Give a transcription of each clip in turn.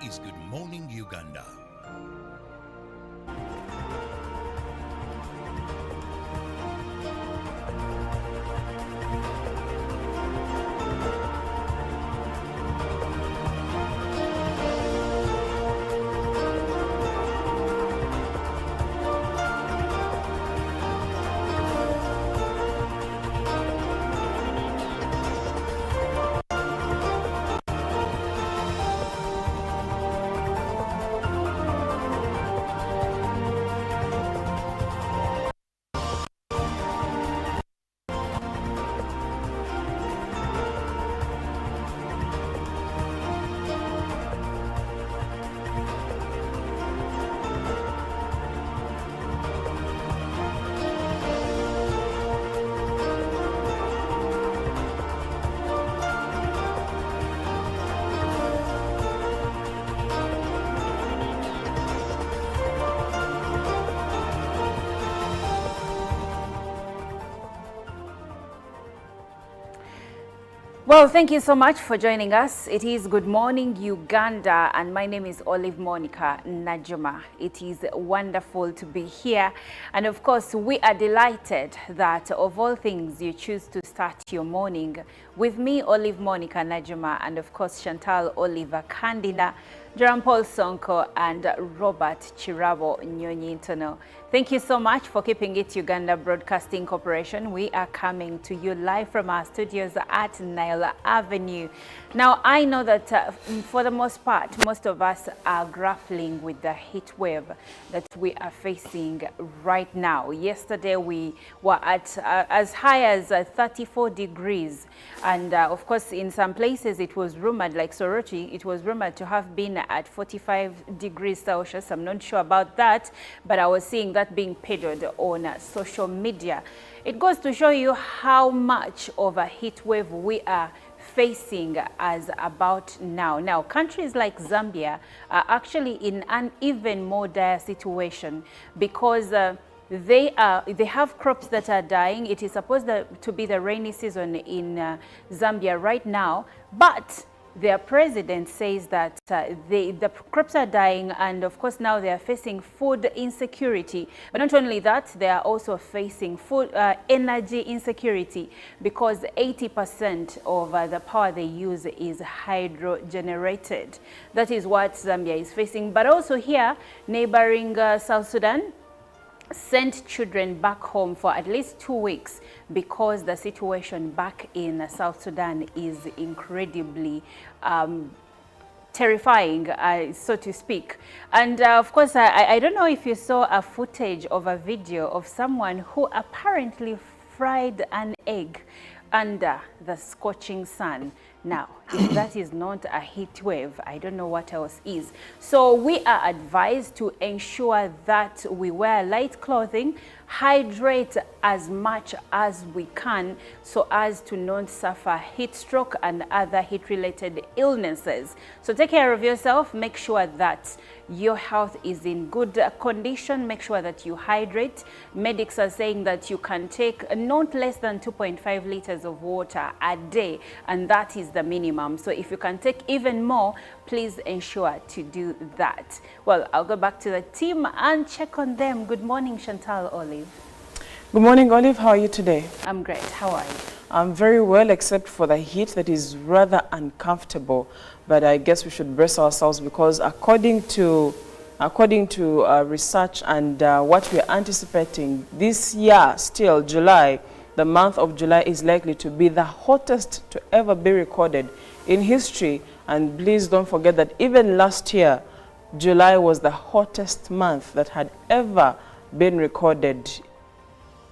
is Good Morning Uganda. Well, thank you so much for joining us. It is Good Morning Uganda, and my name is Olive Monica Najuma. It is wonderful to be here, and of course we are delighted that of all things you choose to start your morning with me, Olive Monica Najuma, and of course Chantal Oliver Candida, Jerome Paul Sonko, and Robert Chirabo Nyonyintono. Thank you so much for keeping it Uganda Broadcasting Corporation. We are coming to you live from our studios at Nile Avenue. Now, I know that for the most part, most of us are grappling with the heat wave that we are facing right now. Yesterday, we were at as high as 34 degrees. And of course, in some places, it was rumored, like Soroti, it was rumored to have been at 45 degrees Celsius. I'm not sure about that, but I was seeing that being peddled on social media. It goes to show you how much of a heat wave we are facing as about now. Now, countries like Zambia are actually in an even more dire situation because they have crops that are dying. It is supposed to be the rainy season in Zambia right now, but their president says that the crops are dying, and of course now they are facing food insecurity. But not only that, they are also facing food energy insecurity because 80% of the power they use is hydro-generated. That is what Zambia is facing. But also here, neighboring South Sudan sent children back home for at least 2 weeks because the situation back in South Sudan is incredibly terrifying, so to speak. And of course, I don't know if you saw a footage of a video of someone who apparently fried an egg under the scorching sun. Now, if that is not a heat wave, I don't know what else is. So we are advised to ensure that we wear light clothing, hydrate as much as we can so as to not suffer heat stroke and other heat-related illnesses. So take care of yourself, make sure that your health is in good condition, make sure that you hydrate. Medics are saying that you can take not less than 2.5 liters of water a day, and that is the minimum. So if you can take even more, please ensure to do that. Well, I'll go back to the team and check on them. Good morning, Chantal Olive. Good morning, Olive. How are you today? I'm great. How are you? I'm very well, except for the heat that is rather uncomfortable. But I guess we should brace ourselves because according to research and what we are anticipating, this year, still July, the month of July is likely to be the hottest to ever be recorded in history. And please don't forget that even last year, July was the hottest month that had ever been recorded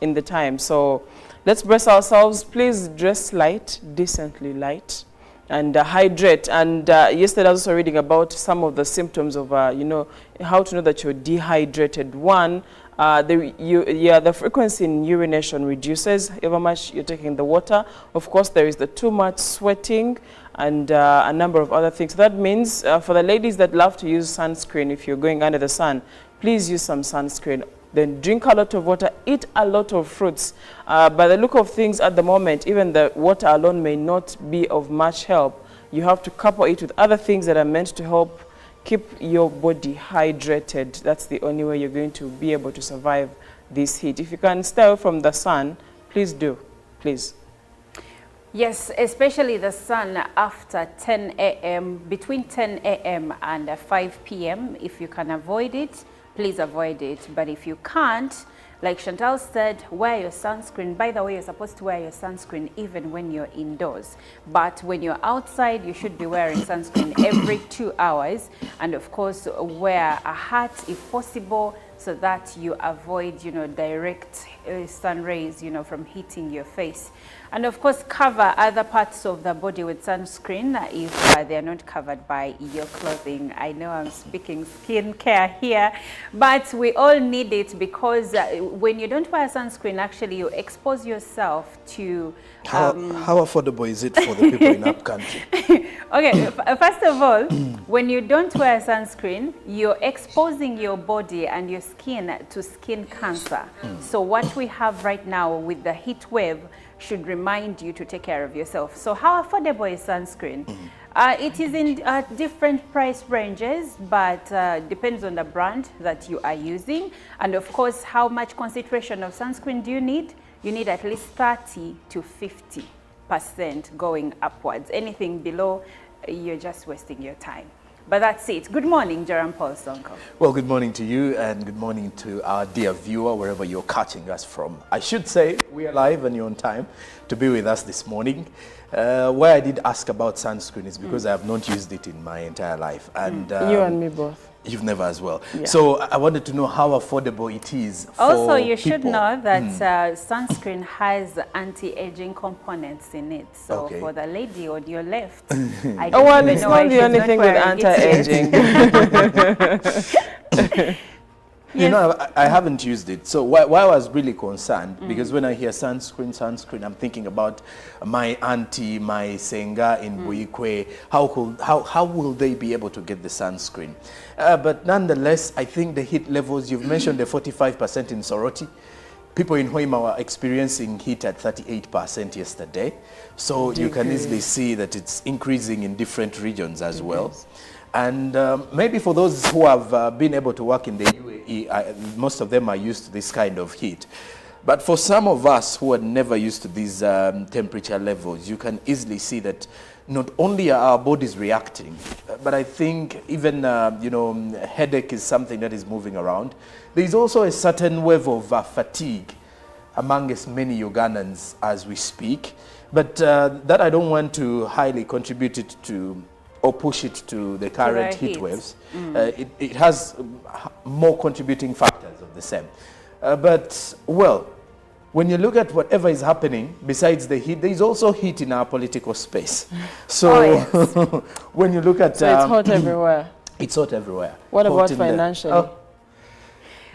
in the time. So let's brace ourselves. Please dress light, decently light, and hydrate. And yesterday I was also reading about some of the symptoms of, you know, how to know that you're dehydrated. One, the frequency in urination reduces however much you're taking the water. Of course, there is the too much sweating and a number of other things. So that means for the ladies that love to use sunscreen, if you're going under the sun, please use some sunscreen. Then drink a lot of water, eat a lot of fruits. By the look of things at the moment, even the water alone may not be of much help. You have to couple it with other things that are meant to help keep your body hydrated. That's the only way you're going to be able to survive this heat. If you can stay away from the sun, please do, please. Yes, especially the sun after 10 a.m., between 10 a.m. and 5 p.m. If you can avoid it, please avoid it. But if you can't, like Chantal said, wear your sunscreen. By the way, you're supposed to wear your sunscreen even when you're indoors. But when you're outside, you should be wearing sunscreen every 2 hours. And of course, wear a hat if possible, so that you avoid, direct sun rays, from hitting your face. And of course, cover other parts of the body with sunscreen if they're not covered by your clothing. I know I'm speaking skincare here, but we all need it, because when you don't wear sunscreen, actually you expose yourself to... How affordable is it for the people in up country? Okay, first of all, when you don't wear sunscreen, you're exposing your body and your skin to skin cancer. So what we have right now with the heat wave should remind you to take care of yourself. So how affordable is sunscreen? It is in different price ranges, but depends on the brand that you are using. And of course, how much concentration of sunscreen do you need? You need at least 30 to 50% going upwards. Anything below, you're just wasting your time. But that's it. Good morning, Jerome Paul Sonko. Well, good morning to you, and good morning to our dear viewer, wherever you're catching us from. I should say we are live and you're on time to be with us this morning. Why I did ask about sunscreen is because I have not used it in my entire life. And you and me both. You've never as well. Yeah. So I wanted to know how affordable it is for Also, you should people. know that sunscreen has anti-aging components in it. So Okay. for the lady on your left, I Oh, well, don't it's know not why the she's only not thing with wearing it. anti-aging. You know, I haven't used it. So why I was really concerned, because when I hear sunscreen, I'm thinking about my auntie, my senga in Buikwe. How will they be able to get the sunscreen? But nonetheless, I think the heat levels, you've mentioned the 45% in Soroti. People in Hoima were experiencing heat at 38% yesterday. So you can easily see that it's increasing in different regions as well. And maybe for those who have been able to work in the UAE, most of them are used to this kind of heat. But for some of us who are never used to these temperature levels, you can easily see that not only are our bodies reacting, but I think even, headache is something that is moving around. There is also a certain wave of fatigue amongst many Ugandans as we speak. But that I don't want to highly contribute it to or push it to the current heat waves. It has more contributing factors of the same. But, well, when you look at whatever is happening, besides the heat, there is also heat in our political space. So when you look at... So it's hot everywhere. It's hot everywhere. What hot about financially?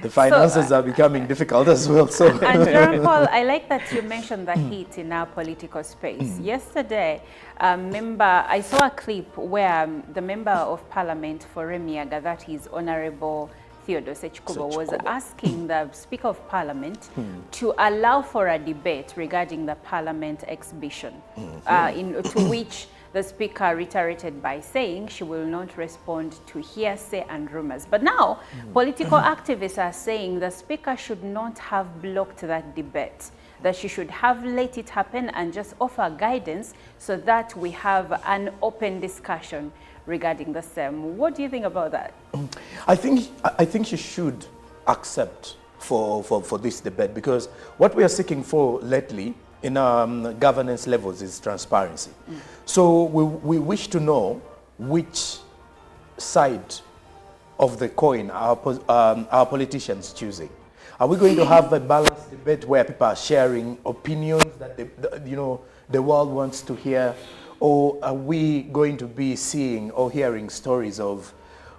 The finances are becoming difficult as well. So. And Jerome Paul, I like that you mentioned the heat in our political space. Yesterday, I saw a clip where the Member of Parliament for Remiaga, that is Honorable Theodore Sechikubo, was asking the Speaker of Parliament to allow for a debate regarding the Parliament exhibition, to which the Speaker reiterated by saying she will not respond to hearsay and rumors. But now, political activists are saying the Speaker should not have blocked that debate, that she should have let it happen and just offer guidance so that we have an open discussion regarding the same. What do you think about that? I think she should accept for this debate, because what we are seeking for lately in governance levels is transparency. So we wish to know which side of the coin our politicians choosing. Are we going to have a balanced debate where people are sharing opinions that the world wants to hear, or are we going to be seeing or hearing stories of,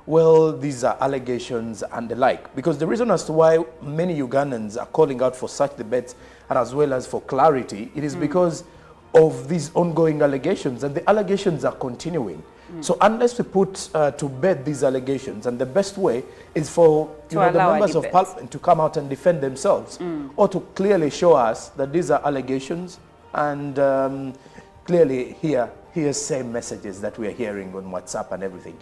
well, these are allegations and the like? Because the reason as to why many Ugandans are calling out for such debates and as well as for clarity, it is because of these ongoing allegations, and the allegations are continuing. So unless we put to bed these allegations, and the best way is for the members of parliament to come out and defend themselves, or to clearly show us that these are allegations, and clearly hear same messages that we are hearing on WhatsApp and everything.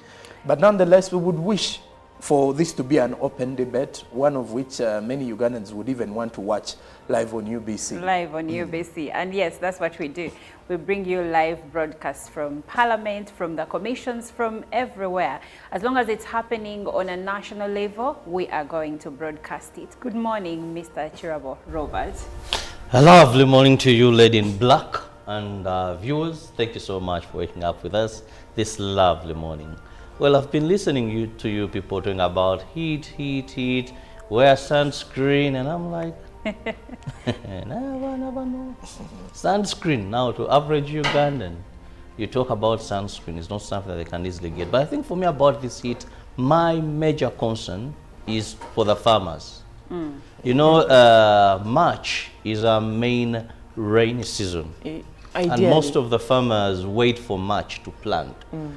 But nonetheless, we would wish for this to be an open debate, one of which many Ugandans would even want to watch live on UBC. Live on UBC. And yes, that's what we do. We bring you live broadcasts from Parliament, from the commissions, from everywhere. As long as it's happening on a national level, we are going to broadcast it. Good morning, Mr. Chirabo Robert. A lovely morning to you, Lady in Black, and viewers. Thank you so much for waking up with us this lovely morning. Well, I've been listening to you people talking about heat, wear sunscreen, and I'm like, never know. Sunscreen now to average Ugandan. You talk about sunscreen, it's not something that they can easily get. But I think for me about this heat, my major concern is for the farmers. You know, March is our main rainy season. Ideally. And most of the farmers wait for March to plant.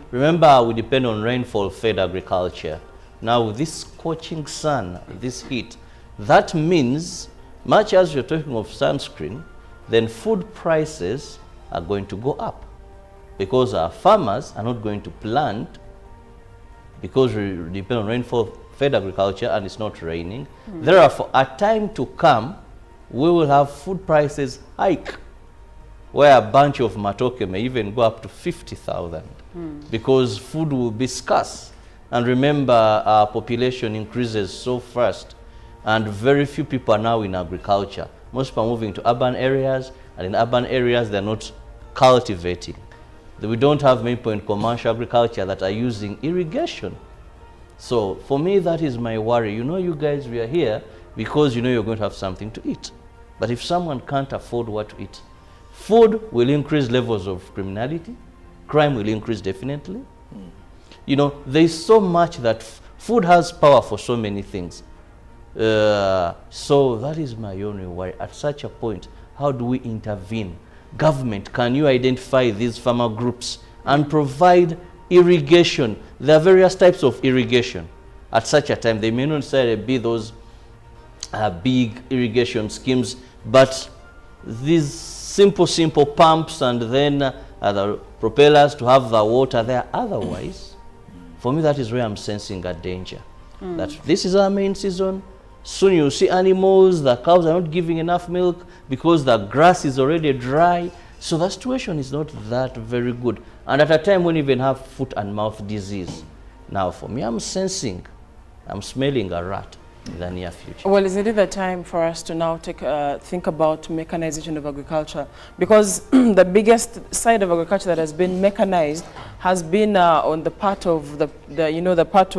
Remember, we depend on rainfall-fed agriculture. Now, with this scorching sun, this heat, that means, much as you're talking of sunscreen, then food prices are going to go up because our farmers are not going to plant because we depend on rainfall-fed agriculture and it's not raining. Therefore, a time to come, we will have food prices hike, where a bunch of matoke may even go up to 50,000 because food will be scarce. And remember, our population increases so fast, and very few people are now in agriculture. Most people are moving to urban areas, and in urban areas, they're not cultivating. We don't have many people in commercial agriculture that are using irrigation. So for me, that is my worry. You know, you guys, we are here because you know you're going to have something to eat. But if someone can't afford what to eat, food will increase levels of criminality. Crime will increase definitely. You know, there's so much that food has power for so many things. So that is my only worry. At such a point, how do we intervene? Government, can you identify these farmer groups and provide irrigation? There are various types of irrigation. At such a time, they may not necessarily be those big irrigation schemes, but these simple pumps and then the propellers to have the water there. Otherwise, for me, that is where I'm sensing a danger. That this is our main season. Soon you see animals, the cows are not giving enough milk because the grass is already dry. So the situation is not that very good. And at a time when you even have foot and mouth disease. Now for me, I'm smelling a rat in the near future. Well, is it the time for us to now think about mechanization of agriculture? Because the biggest side of agriculture that has been mechanized has been on the part of the part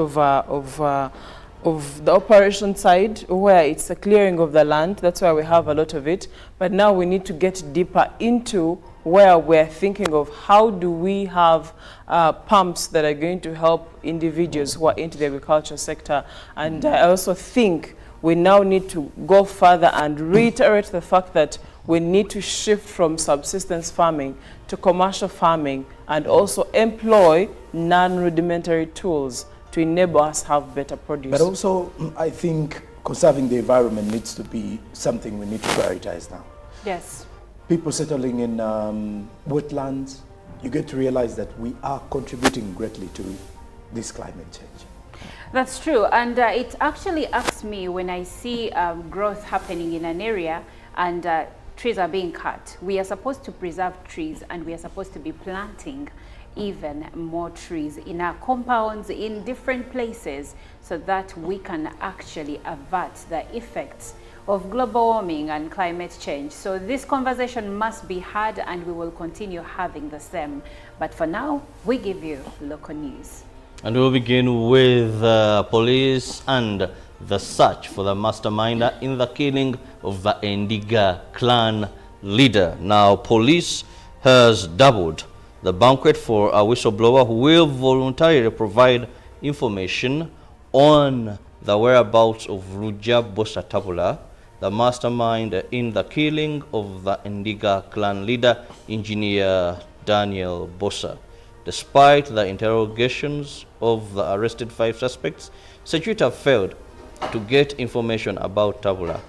of the operation side, where it's the clearing of the land. That's why we have a lot of it. But now we need to get deeper into where we're thinking of how do we have pumps that are going to help individuals who are into the agriculture sector. And I also think we now need to go further and reiterate the fact that we need to shift from subsistence farming to commercial farming and also employ non-rudimentary tools to enable us to have better produce. But also, I think conserving the environment needs to be something we need to prioritize now. Yes. People settling in wetlands, you get to realize that we are contributing greatly to this climate change. That's true, and it actually irks me when I see growth happening in an area and trees are being cut. We are supposed to preserve trees, and we are supposed to be planting even more trees in our compounds, in different places, so that we can actually avert the effects of global warming and climate change. So this conversation must be had, and we will continue having the same. But for now, we give you local news. And we'll begin with police and the search for the masterminder in the killing of the Ndiga clan leader. Now, police has doubled the banquet for a whistleblower who will voluntarily provide information on the whereabouts of Ruja Bosa Tabula, the mastermind in the killing of the Ndiga clan leader, Engineer Daniel Bosa. Despite the interrogations of the arrested 5 suspects, security have failed to get information about Tabula.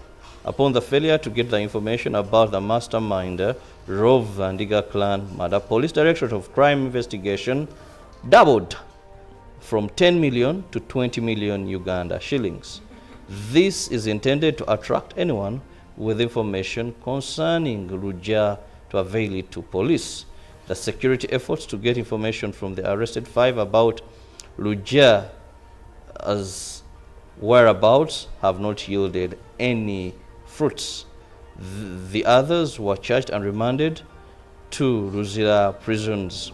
Upon the failure to get the information about the masterminder of the Ndiga clan murder, Police Directorate of Crime Investigation doubled from 10 million to 20 million Uganda shillings. This is intended to attract anyone with information concerning Luja to avail it to police. The security efforts to get information from the arrested 5 about Luja as whereabouts have not yielded any fruits. The others were charged and remanded to Luzira prisons.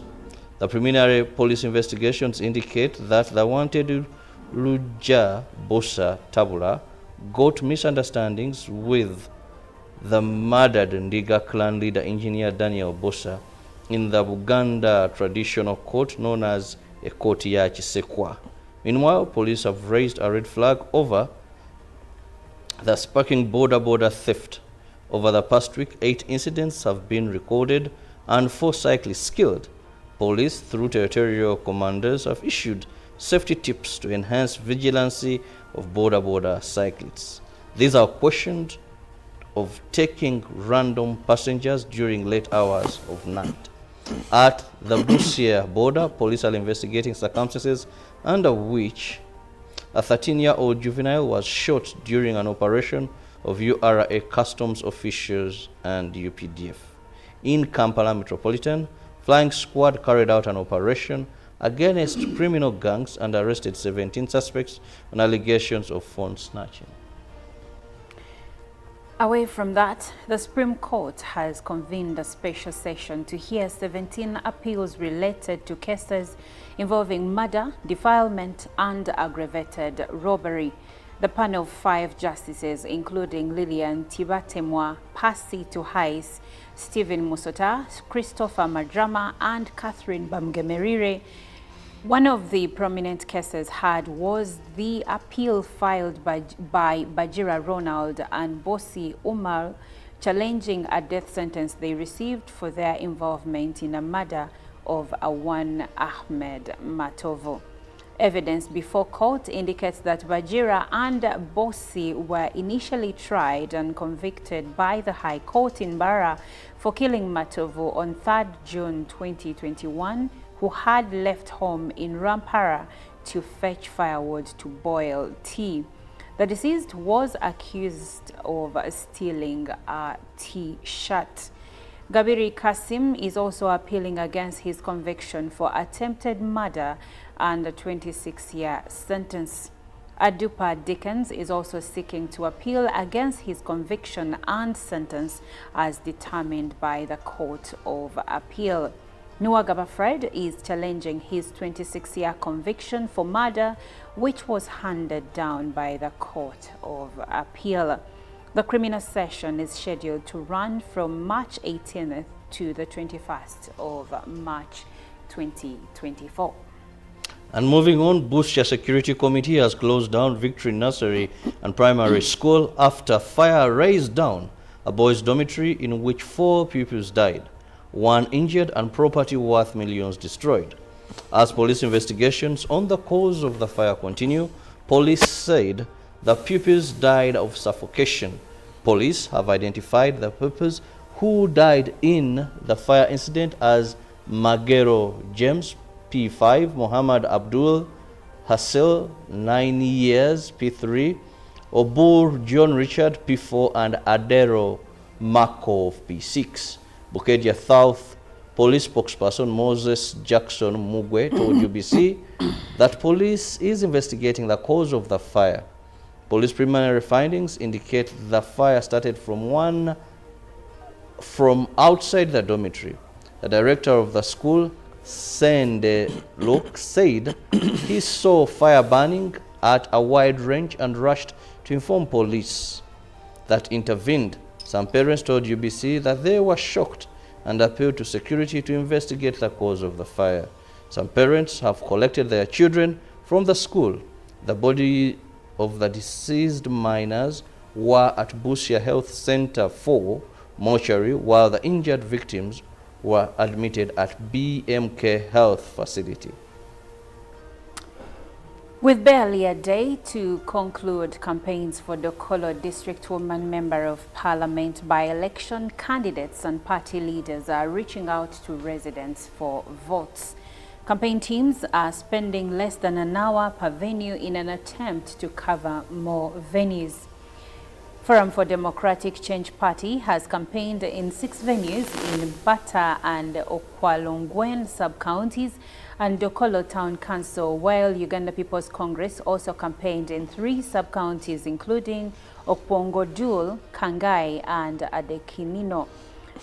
The preliminary police investigations indicate that the wanted Luja Bosa Tabula got misunderstandings with the murdered Ndiga clan leader engineer Daniel Bosa in the Uganda traditional court known as a court ya Chisekwa. Meanwhile, police have raised a red flag over the sparking border theft. Over the past week, 8 incidents have been recorded and 4 cyclists killed. Police, through territorial commanders, have issued safety tips to enhance vigilancy of border cyclists. These are questioned of taking random passengers during late hours of night. At the Busia border, police are investigating circumstances under which a 13-year-old juvenile was shot during an operation of URA customs officials and UPDF. In Kampala Metropolitan, Flying Squad carried out an operation against criminal gangs and arrested 17 suspects on allegations of phone snatching. Away from that, the Supreme Court has convened a special session to hear 17 appeals related to cases involving murder, defilement, and aggravated robbery. The panel of 5 justices, including Lillian Tibatemwa, Pasi Tuhais, Stephen Musota, Christopher Madrama, and Catherine Bamgemerire. One of the prominent cases heard was the appeal filed by Bajira Ronald and Bosi Umar, challenging a death sentence they received for their involvement in a murder of Awan Ahmed Matovo. Evidence before court indicates that Bajira and Bosi were initially tried and convicted by the High Court in Bara for killing Matovo on 3rd June 2021, who had left home in Rampara to fetch firewood to boil tea. The deceased was accused of stealing a T-shirt. Gabiri Kasim is also appealing against his conviction for attempted murder and a 26-year sentence. Adupa Dickens is also seeking to appeal against his conviction and sentence as determined by the Court of Appeal. Nuagaba Fred is challenging his 26-year conviction for murder, which was handed down by the Court of Appeal. The criminal session is scheduled to run from March 18th to the 21st of March 2024. And moving on, Busia Security Committee has closed down Victory Nursery and Primary School after fire razed down a boys' dormitory in which 4 pupils died, 1 injured and property worth millions destroyed. As police investigations on the cause of the fire continue, police said the pupils died of suffocation. Police have identified the pupils who died in the fire incident as Magero James, P5, Muhammad Abdul Hassel, 9 years, P3, Obur John Richard, P4, and Adero Markov, P6. Bukedia South Police spokesperson Moses Jackson Mugwe told UBC that police is investigating the cause of the fire. Police preliminary findings indicate the fire started from outside the dormitory. The director of the school, Sende Lok, said he saw fire burning at a wide range and rushed to inform police that intervened. Some parents told UBC that they were shocked and appealed to security to investigate the cause of the fire. Some parents have collected their children from the school. The body of the deceased minors were at Busia Health Center 4 mortuary, while the injured victims were admitted at BMK Health Facility. With barely a day to conclude campaigns for the Dokolo District Woman Member of Parliament by-election, candidates and party leaders are reaching out to residents for votes. Campaign teams are spending less than an hour per venue in an attempt to cover more venues. Forum for Democratic Change Party has campaigned in 6 venues in Bata and Okwalongwen sub-counties and Dokolo Town Council, while Uganda People's Congress also campaigned in 3 sub-counties including Okpongodul, Kangai and Adekinino.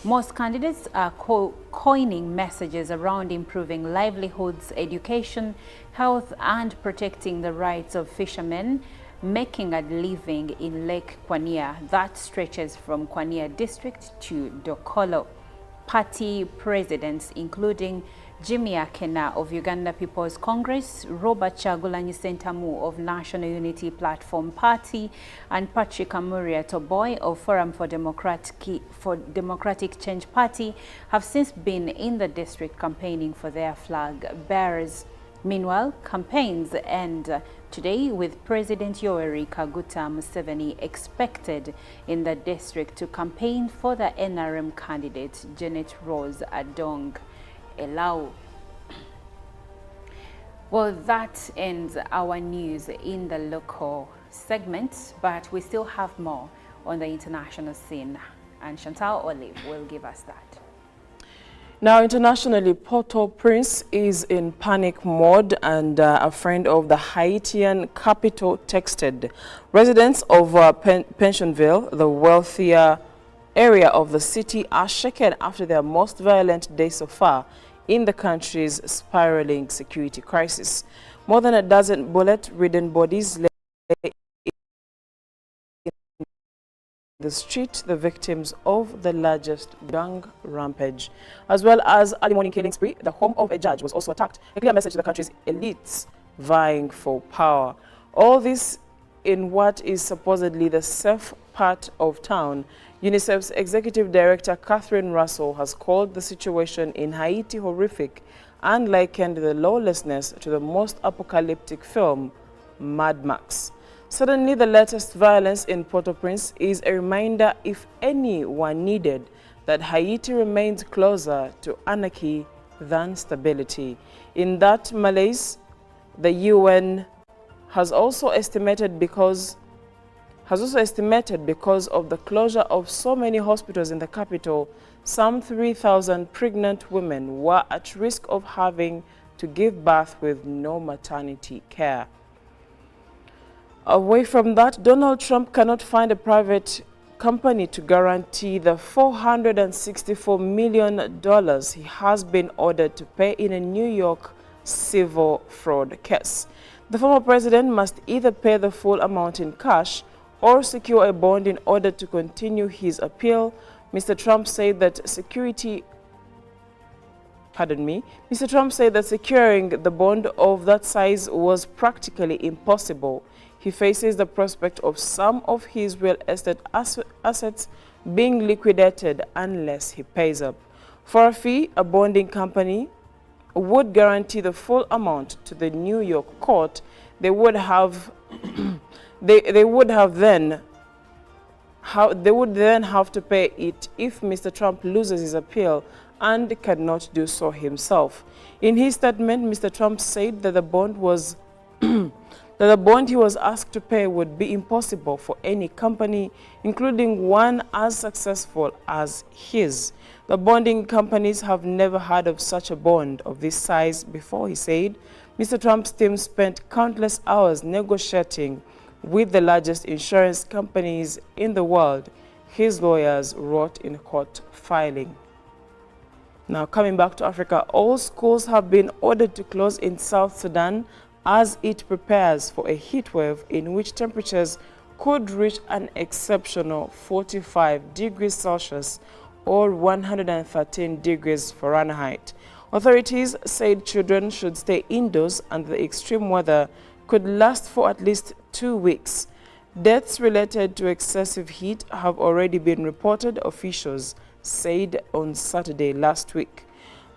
Most candidates are coining messages around improving livelihoods, education, health and protecting the rights of fishermen making a living in Lake Kwania that stretches from Kwania district to Dokolo. Party presidents including Jimmy Akena of Uganda People's Congress, Robert Chagulanyi Sentamu of National Unity Platform Party, and Patrick Amuria Toboy of Forum for Democratic Change Party have since been in the district campaigning for their flag bearers. Meanwhile, campaigns end today with President Yoweri Kaguta Museveni expected in the district to campaign for the NRM candidate Janet Rose Adong Elau. Well, that ends our news in the local segment, but we still have more on the international scene, and Chantal Olive will give us that. Now, internationally, Port-au-Prince is in panic mode, and a friend of the Haitian capital texted. Residents of Pensionville, the wealthier area of the city, are shaken after their most violent day so far in the country's spiraling security crisis. More than a dozen bullet-ridden bodies lay in the street, the victims of the largest gang rampage. As well as early morning killing spree, the home of a judge was also attacked. A clear message to the country's elites vying for power. All this in what is supposedly the safe part of town. UNICEF's Executive Director Catherine Russell has called the situation in Haiti horrific and likened the lawlessness to the most apocalyptic film, Mad Max. Suddenly, the latest violence in Port-au-Prince is a reminder, if any were needed, that Haiti remains closer to anarchy than stability. In that malaise, the UN has also estimated because of the closure of so many hospitals in the capital, some 3,000 pregnant women were at risk of having to give birth with no maternity care. Away from that, Donald Trump cannot find a private company to guarantee the $464 million he has been ordered to pay in a New York civil fraud case. The former president must either pay the full amount in cash or secure a bond in order to continue his appeal. Mr. Trump said that securing the bond of that size was practically impossible. He faces the prospect of some of his real estate assets being liquidated unless he pays up. For a fee, a bonding company would guarantee the full amount to the New York court. They would then have to pay it if Mr. Trump loses his appeal and cannot do so himself. In his statement, Mr. Trump said that the bond he was asked to pay would be impossible for any company, including one as successful as his. The bonding companies have never heard of such a bond of this size before, he said. Mr. Trump's team spent countless hours negotiating with the largest insurance companies in the world, his lawyers wrote in a court filing. Now, coming back to Africa, all schools have been ordered to close in South Sudan as it prepares for a heat wave in which temperatures could reach an exceptional 45 degrees Celsius or 113 degrees Fahrenheit. Authorities said children should stay indoors and the extreme weather could last for at least 2 weeks. Deaths related to excessive heat have already been reported, officials said on Saturday last week.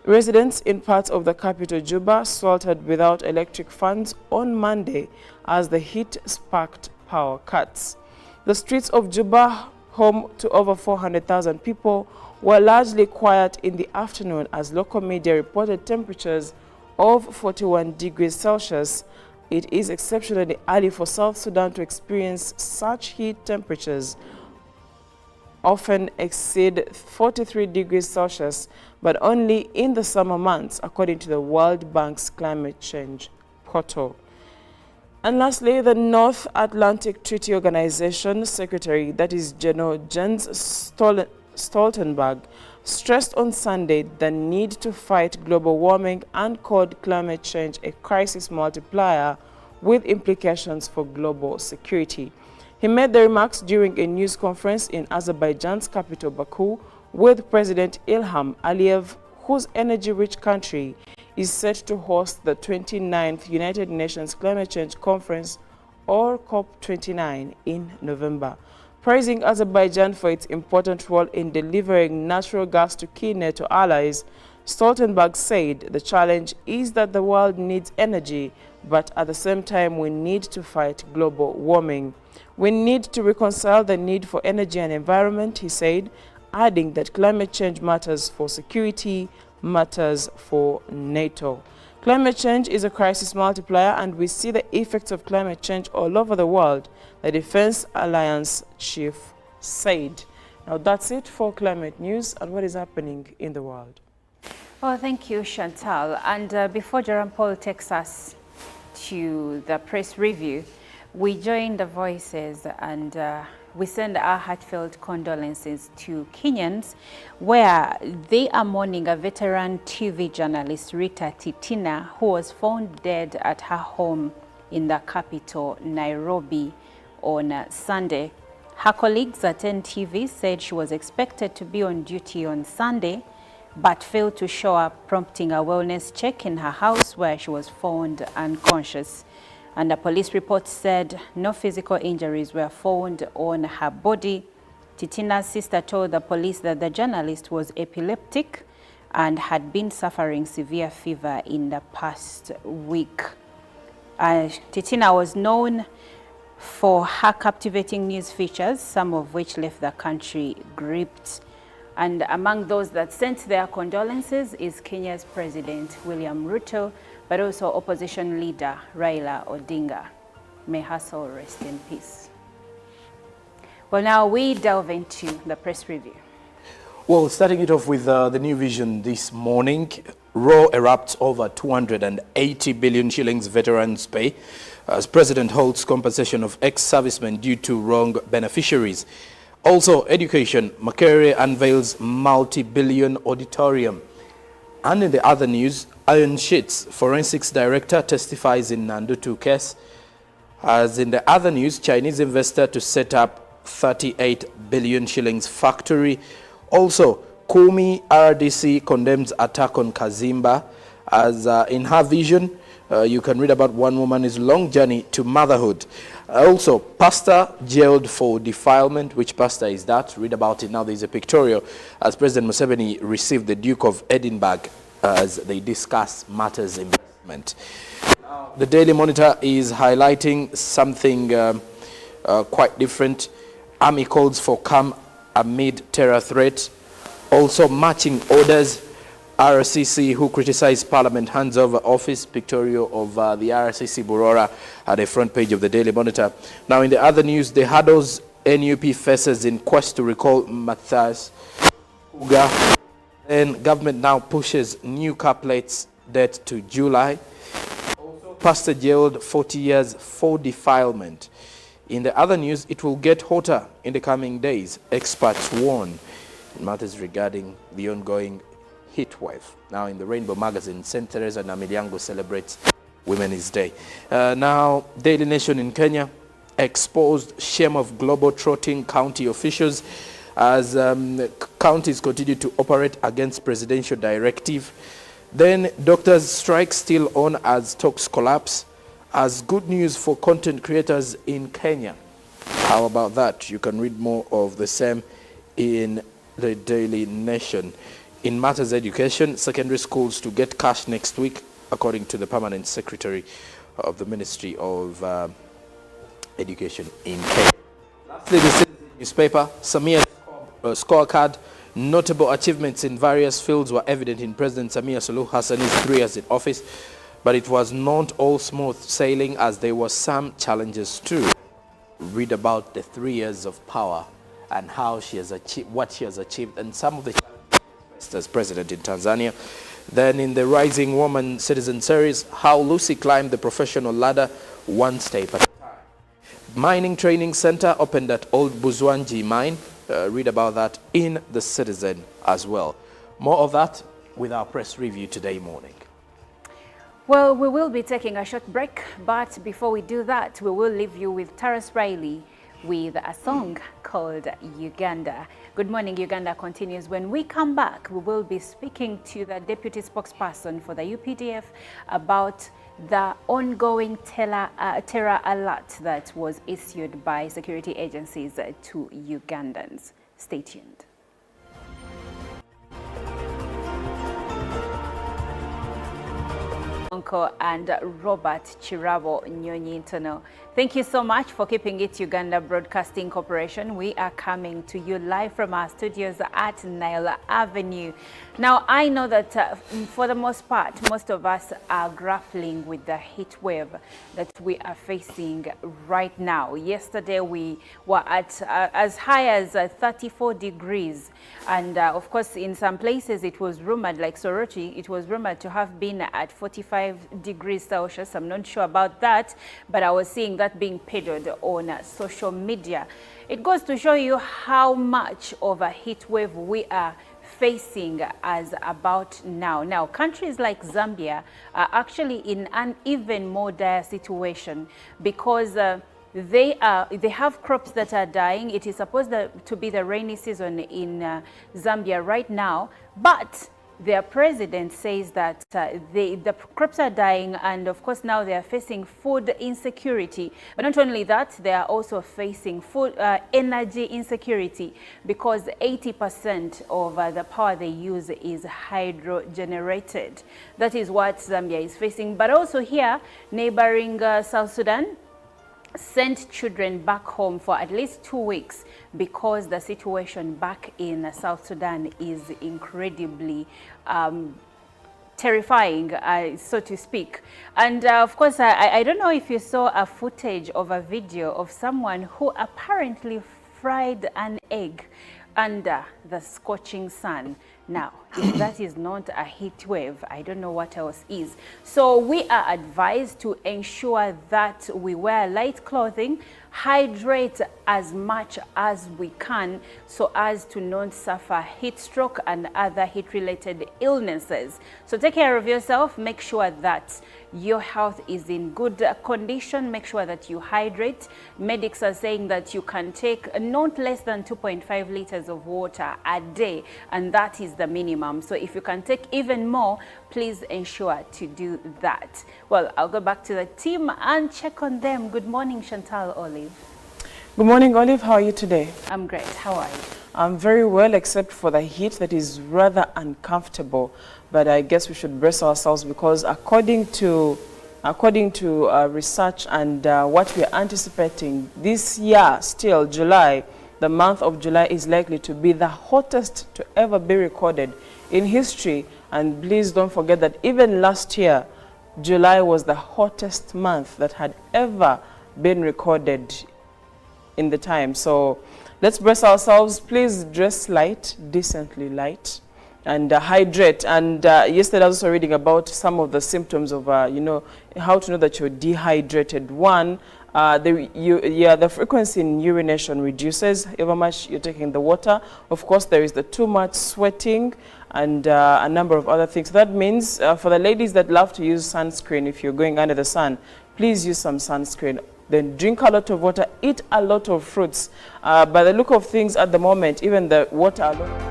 Residents in parts of the capital, Juba, sweltered without electric fans on Monday as the heat sparked power cuts. The streets of Juba, home to over 400,000 people, were largely quiet in the afternoon as local media reported temperatures of 41 degrees Celsius. It is exceptionally early for South Sudan to experience such heat. Temperatures often exceed 43 degrees Celsius, but only in the summer months, according to the World Bank's climate change portal. And lastly, the North Atlantic Treaty Organization Secretary, that is General Jens Stoltenberg, stressed on Sunday the need to fight global warming and called climate change a crisis multiplier with implications for global security. He made the remarks during a news conference in Azerbaijan's capital Baku with President Ilham Aliyev, whose energy-rich country is set to host the 29th United Nations Climate Change Conference, or COP29, in November. Praising Azerbaijan for its important role in delivering natural gas to key NATO allies, Stoltenberg said the challenge is that the world needs energy, but at the same time we need to fight global warming. We need to reconcile the need for energy and environment, he said, adding that climate change matters for security, matters for NATO. Climate change is a crisis multiplier, and we see the effects of climate change all over the world, the Defense Alliance chief said. Now that's it for climate news and what is happening in the world. Well, thank you, Chantal. And before Jerome Paul takes us to the press review, we join the voices and we send our heartfelt condolences to Kenyans, where they are mourning a veteran TV journalist, Rita Titina, who was found dead at her home in the capital, Nairobi, on Sunday. Her colleagues at NTV said she was expected to be on duty on Sunday, but failed to show up, prompting a wellness check in her house where she was found unconscious. And a police report said no physical injuries were found on her body. Titina's sister told the police that the journalist was epileptic and had been suffering severe fever in the past week. Titina was known for her captivating news features, some of which left the country gripped. And among those that sent their condolences is Kenya's President William Ruto, but also opposition leader Raila Odinga. May her soul rest in peace. Well, now we delve into the press review. Well, starting it off with the New Vision this morning, row erupts over 280 billion shillings veterans pay as President holds compensation of ex-servicemen due to wrong beneficiaries. Also, education, Makerere unveils multi-billion auditorium. And in the other news, Iron Sheets, forensics director testifies in Nandutu case. As in the other news, Chinese investor to set up 38 billion shillings factory. Also, Kumi RDC condemns attack on Kazimba. As in her vision, you can read about one woman's long journey to motherhood. Also, pastor jailed for defilement. Which pastor is that? Read about it now. There is a pictorial as President Museveni received the Duke of Edinburgh as they discuss matters investment. The Daily Monitor is highlighting something quite different. Army calls for calm amid terror threat. Also, marching orders. RCC, who criticized Parliament, hands over office. Pictorial of the RCC Burora at the front page of the Daily Monitor. Now, in the other news, the hurdles NUP faces in quest to recall Matthias Uga. Then government now pushes new car plates date to July. Also, pastor jailed 40 years for defilement. In the other news, it will get hotter in the coming days. Experts warn in matters regarding the ongoing heat wave. Now in the Rainbow magazine, St. Teresa Namilyango celebrates Women's Day. Now, Daily Nation in Kenya exposed shame of global trotting county officials as counties continue to operate against presidential directive. Then doctors' strike still on as talks collapse. As good news for content creators in Kenya. How about that? You can read more of the same in the Daily Nation. In matters education, secondary schools to get cash next week, according to the permanent secretary of the Ministry of Education in Kenya. Lastly, the newspaper, Samia scorecard Notable achievements in various fields were evident in President Samia Suluhu Hassan's 3 years in office, but it was not all smooth sailing, as there were some challenges too. Read about the 3 years of power and how she has achieved, what she has achieved, and some of the challenges as president in Tanzania. Then in the Rising Woman Citizen Series, how Lucy climbed the professional ladder one step at a time. Mining Training Center opened at Old Buzwanji Mine. Read about that in the Citizen as well. More of that with our press review today morning. Well, we will be taking a short break, but before we do that, we will leave you with Taras Riley with a song called Uganda. Good Morning Uganda continues. When we come back, we will be speaking to the deputy spokesperson for the UPDF about the ongoing terror alert that was issued by security agencies to Ugandans. Stay tuned. And Robert Chirabo Nyonyintono. Thank you so much for keeping it Uganda Broadcasting Corporation. We are coming to you live from our studios at Nile Avenue. Now, I know that for the most part, most of us are grappling with the heat wave that we are facing right now. Yesterday, we were at as high as 34 degrees. And of course, in some places, it was rumored, like Soroti, it was rumored to have been at 45 degrees Celsius. I'm not sure about that, but I was seeing that being peddled on social media. It goes to show you how much of a heat wave we are facing as about now. Now, countries like Zambia are actually in an even more dire situation because they have crops that are dying. It is supposed to be the rainy season in Zambia right now, but their president says that the crops are dying, and of course now they are facing food insecurity. But not only that, they are also facing food energy insecurity because 80% of the power they use is hydro-generated. That is what Zambia is facing. But also here, neighboring South Sudan sent children back home for at least 2 weeks because the situation back in South Sudan is incredibly terrifying, so to speak. And of course, I don't know if you saw a footage of a video of someone who apparently fried an egg under the scorching sun. Now, if that is not a heat wave, I don't know what else is. So we are advised to ensure that we wear light clothing, hydrate as much as we can so as to not suffer heat stroke and other heat-related illnesses. So take care of yourself, make sure that your health is in good condition, make sure that you hydrate. Medics are saying that you can take not less than 2.5 liters of water a day, and that is the minimum. So if you can take even more, please ensure to do that. Well, I'll go back to the team and check on them. Good morning, Chantal Olive. Good morning, Olive. How are you today? I'm great. How are you? I'm very well, except for the heat that is rather uncomfortable. But I guess we should brace ourselves because according to research and what we are anticipating, this year, still July, the month of July is likely to be the hottest to ever be recorded in history. And please don't forget that even last year, July was the hottest month that had ever been recorded in the time. So let's brace ourselves. Please dress light, decently light, and hydrate. And yesterday I was also reading about some of the symptoms of, you know, how to know that you're dehydrated. One, the frequency in urination reduces however much you're taking the water. Of course, there is the too much sweating and a number of other things. That means for the ladies that love to use sunscreen, if you're going under the sun, please use some sunscreen. Then drink a lot of water, eat a lot of fruits. By the look of things at the moment, even the water alone.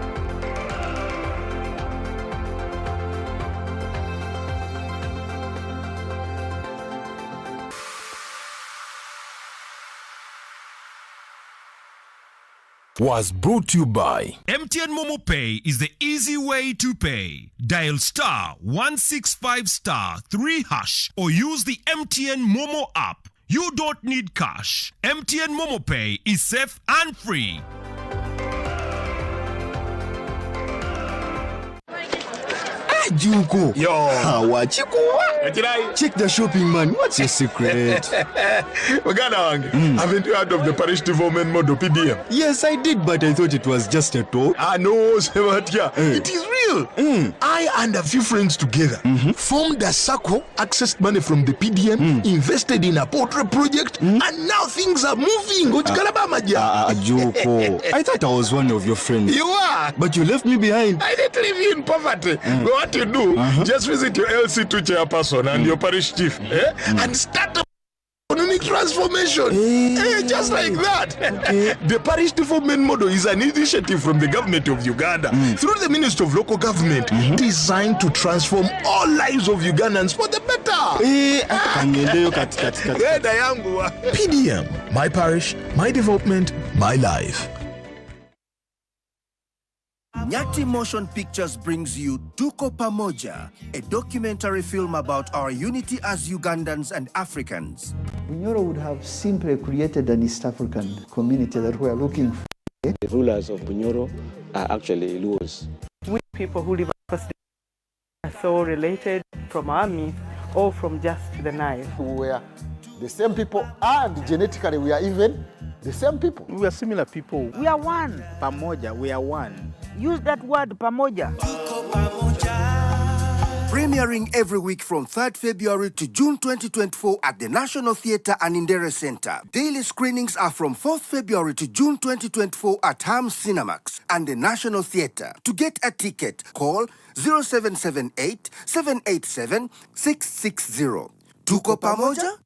Was brought to you by MTN Momo Pay is the easy way to pay. Dial star 165 star 3 hash or use the MTN Momo app. You don't need cash. MTN Momo Pay is safe and free. Juko. Yo. Wachikuwa. Check the shopping, man. What's your secret? Haven't you heard of the parish development model, PDM? Yes, I did, but I thought it was just a talk. No, Sebatia. It is real. I and a few friends together formed a circle, accessed money from the PDM, invested in a poultry project, and now things are moving. Juko. I thought I was one of your friends. You are. But you left me behind. I didn't leave you in poverty. But what you do, just visit your LC2 chairperson and your parish chief and start a economic transformation. Just like that. The parish development model is an initiative from the government of Uganda through the Ministry of Local Government designed to transform all lives of Ugandans for the better. PDM, my parish, my development, my life. Nyati Motion Pictures brings you Tuko Pamoja, a documentary film about our unity as Ugandans and Africans. Bunyoro would have simply created an East African community that we are looking for. The rulers of Bunyoro are actually Luos. We people who live across the are so related from our myth or from just the Nile. We are the same people, and genetically we are even the same people. We are similar people. We are one. Pamoja, we are one. Use that word, pamoja. Premiering every week from 3rd February to June 2024 at the National Theatre and Indere Center. Daily screenings are from 4th February to June 2024 at Ham's Cinemax and the National Theatre. To get a ticket, call 0778 787 660. Tuko Pamoja?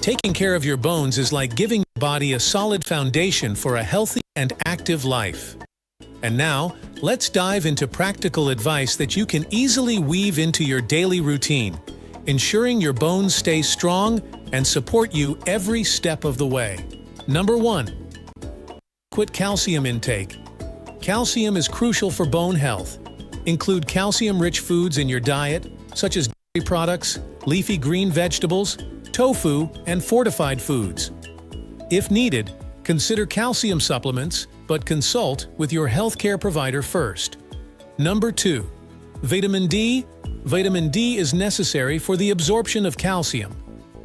Taking care of your bones is like giving your body a solid foundation for a healthy and active life. And now, let's dive into practical advice that you can easily weave into your daily routine, ensuring your bones stay strong and support you every step of the way. Number 1. Quit calcium intake. Calcium is crucial for bone health. Include calcium-rich foods in your diet, such as dairy products, leafy green vegetables, tofu, and fortified foods. If needed, consider calcium supplements, but consult with your healthcare provider first. Number 2. Vitamin D. Vitamin D is necessary for the absorption of calcium.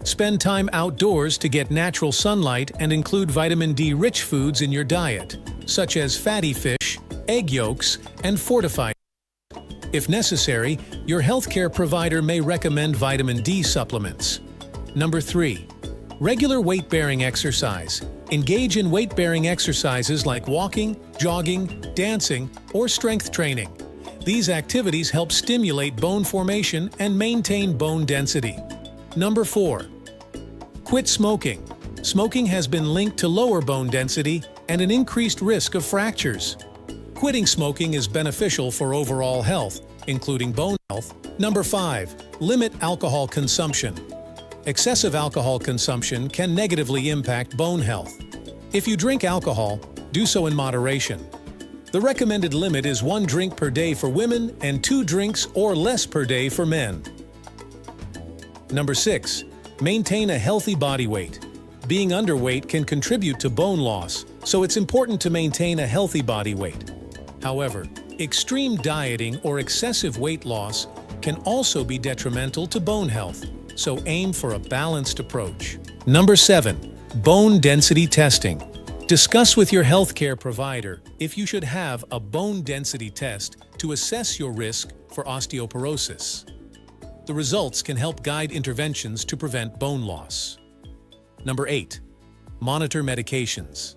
Spend time outdoors to get natural sunlight and include vitamin D-rich foods in your diet, such as fatty fish, egg yolks, and fortified. If necessary, your healthcare provider may recommend vitamin D supplements. Number 3. Regular weight-bearing exercise. Engage in weight-bearing exercises like walking, jogging, dancing, or strength training. These activities help stimulate bone formation and maintain bone density. Number 4. Quit smoking. Smoking has been linked to lower bone density, and an increased risk of fractures. Quitting smoking is beneficial for overall health, including bone health. Number 5, limit alcohol consumption. Excessive alcohol consumption can negatively impact bone health. If you drink alcohol, do so in moderation. The recommended limit is 1 drink per day for women and 2 drinks or less per day for men. Number 6, maintain a healthy body weight. Being underweight can contribute to bone loss, so it's important to maintain a healthy body weight. However, extreme dieting or excessive weight loss can also be detrimental to bone health, so aim for a balanced approach. Number 7, bone density testing. Discuss with your healthcare provider if you should have a bone density test to assess your risk for osteoporosis. The results can help guide interventions to prevent bone loss. Number 8, monitor medications.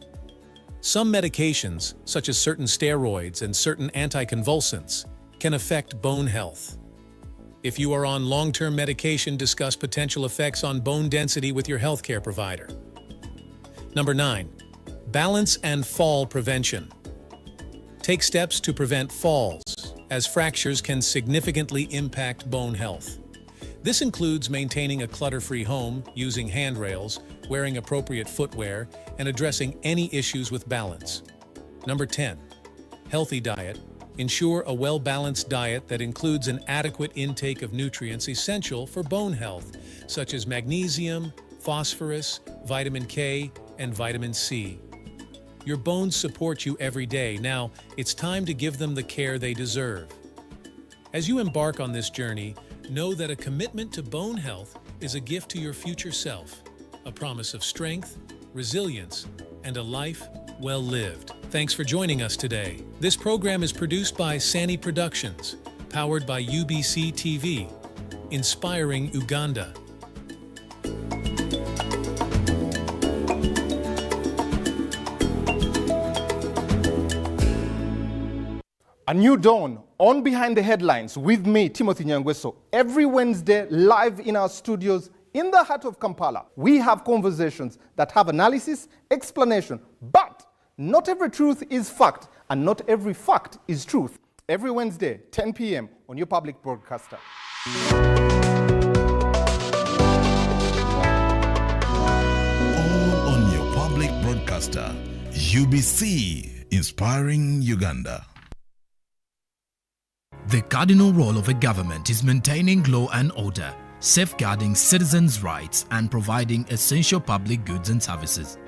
Some medications, such as certain steroids and certain anticonvulsants, can affect bone health. If you are on long-term medication, discuss potential effects on bone density with your healthcare provider. Number 9, balance and fall prevention. Take steps to prevent falls, as fractures can significantly impact bone health. This includes maintaining a clutter-free home, using handrails, wearing appropriate footwear, and addressing any issues with balance. Number 10, healthy diet. Ensure a well-balanced diet that includes an adequate intake of nutrients essential for bone health, such as magnesium, phosphorus, vitamin K, and vitamin C. Your bones support you every day. Now, it's time to give them the care they deserve. As you embark on this journey, know that a commitment to bone health is a gift to your future self, a promise of strength, resilience, and a life well lived. Thanks for joining us today. This program is produced by Sani Productions, powered by UBC TV, inspiring Uganda. A new dawn on Behind the Headlines with me, Timothy Nyangweso. Every Wednesday, live in our studios in the heart of Kampala. We have conversations that have analysis, explanation, but not every truth is fact, and not every fact is truth. Every Wednesday, 10 p.m. on your public broadcaster. All on your public broadcaster. UBC, inspiring Uganda. The cardinal role of a government is maintaining law and order, safeguarding citizens' rights, and providing essential public goods and services.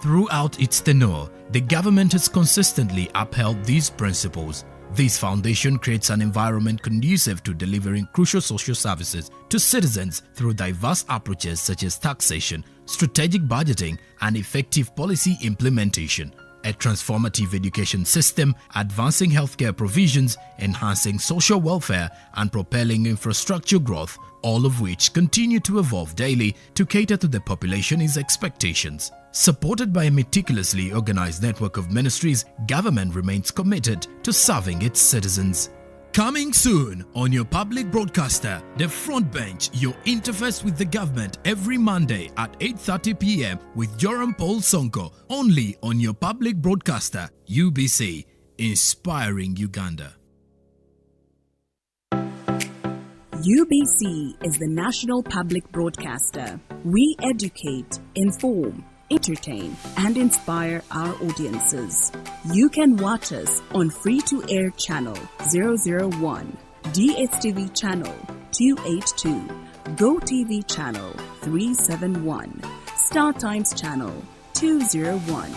Throughout its tenure, the government has consistently upheld these principles. This foundation creates an environment conducive to delivering crucial social services to citizens through diverse approaches such as taxation, strategic budgeting, and effective policy implementation. A transformative education system, advancing healthcare provisions, enhancing social welfare, and propelling infrastructure growth, all of which continue to evolve daily to cater to the population's expectations. Supported by a meticulously organized network of ministries, government remains committed to serving its citizens. Coming soon on your public broadcaster, The Front Bench, your interface with the government every Monday at 8:30 p.m. with Joram Paul Sonko, only on your public broadcaster, UBC, inspiring Uganda. UBC is the national public broadcaster. We educate, inform, entertain, and inspire our audiences. You can watch us on free-to-air channel 001, DSTV channel 282, GoTV channel 371, Star Times channel 201,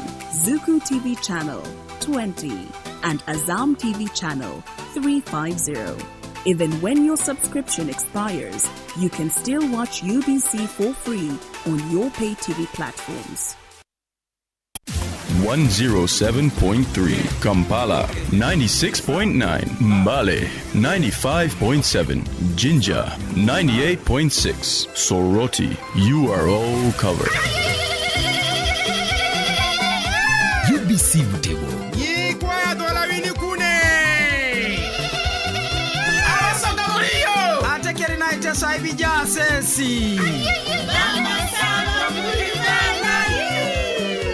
Zuku TV channel 20, and Azam TV channel 350. Even when your subscription expires, you can still watch UBC for free on your pay TV platforms. 107.3 Kampala, 96.9 Mbale, 95.7 Jinja, 98.6 Soroti. You are all covered. UBC Mutego.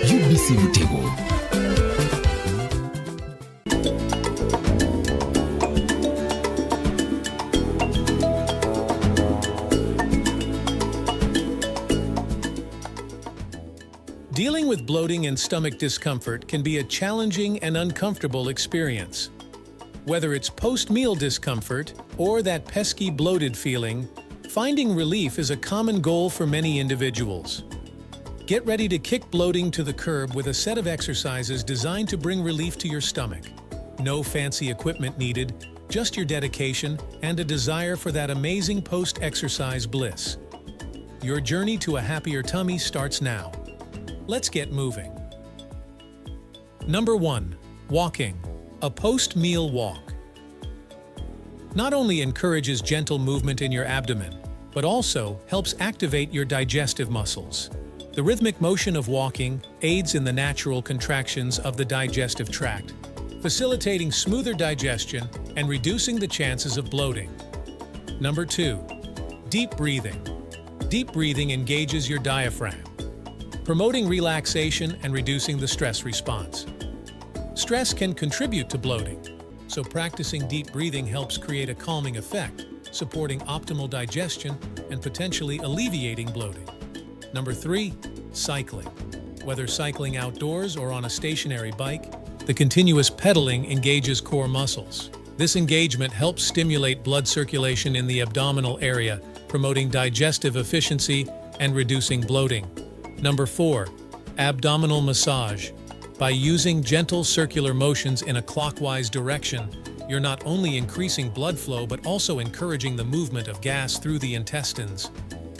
UBC Mutego. Dealing with bloating and stomach discomfort can be a challenging and uncomfortable experience. Whether it's post-meal discomfort or that pesky bloated feeling, finding relief is a common goal for many individuals. Get ready to kick bloating to the curb with a set of exercises designed to bring relief to your stomach. No fancy equipment needed, just your dedication and a desire for that amazing post-exercise bliss. Your journey to a happier tummy starts now. Let's get moving. Number 1. Walking. A post-meal walk. Not only encourages gentle movement in your abdomen, but also helps activate your digestive muscles. The rhythmic motion of walking aids in the natural contractions of the digestive tract, facilitating smoother digestion and reducing the chances of bloating. Number 2. Deep breathing. Deep breathing engages your diaphragm, promoting relaxation and reducing the stress response. Stress can contribute to bloating, so practicing deep breathing helps create a calming effect, supporting optimal digestion and potentially alleviating bloating. Number 3. Cycling. Whether cycling outdoors or on a stationary bike, the continuous pedaling engages core muscles. This engagement helps stimulate blood circulation in the abdominal area, promoting digestive efficiency and reducing bloating. Number 4. Abdominal massage. By using gentle circular motions in a clockwise direction, you're not only increasing blood flow but also encouraging the movement of gas through the intestines.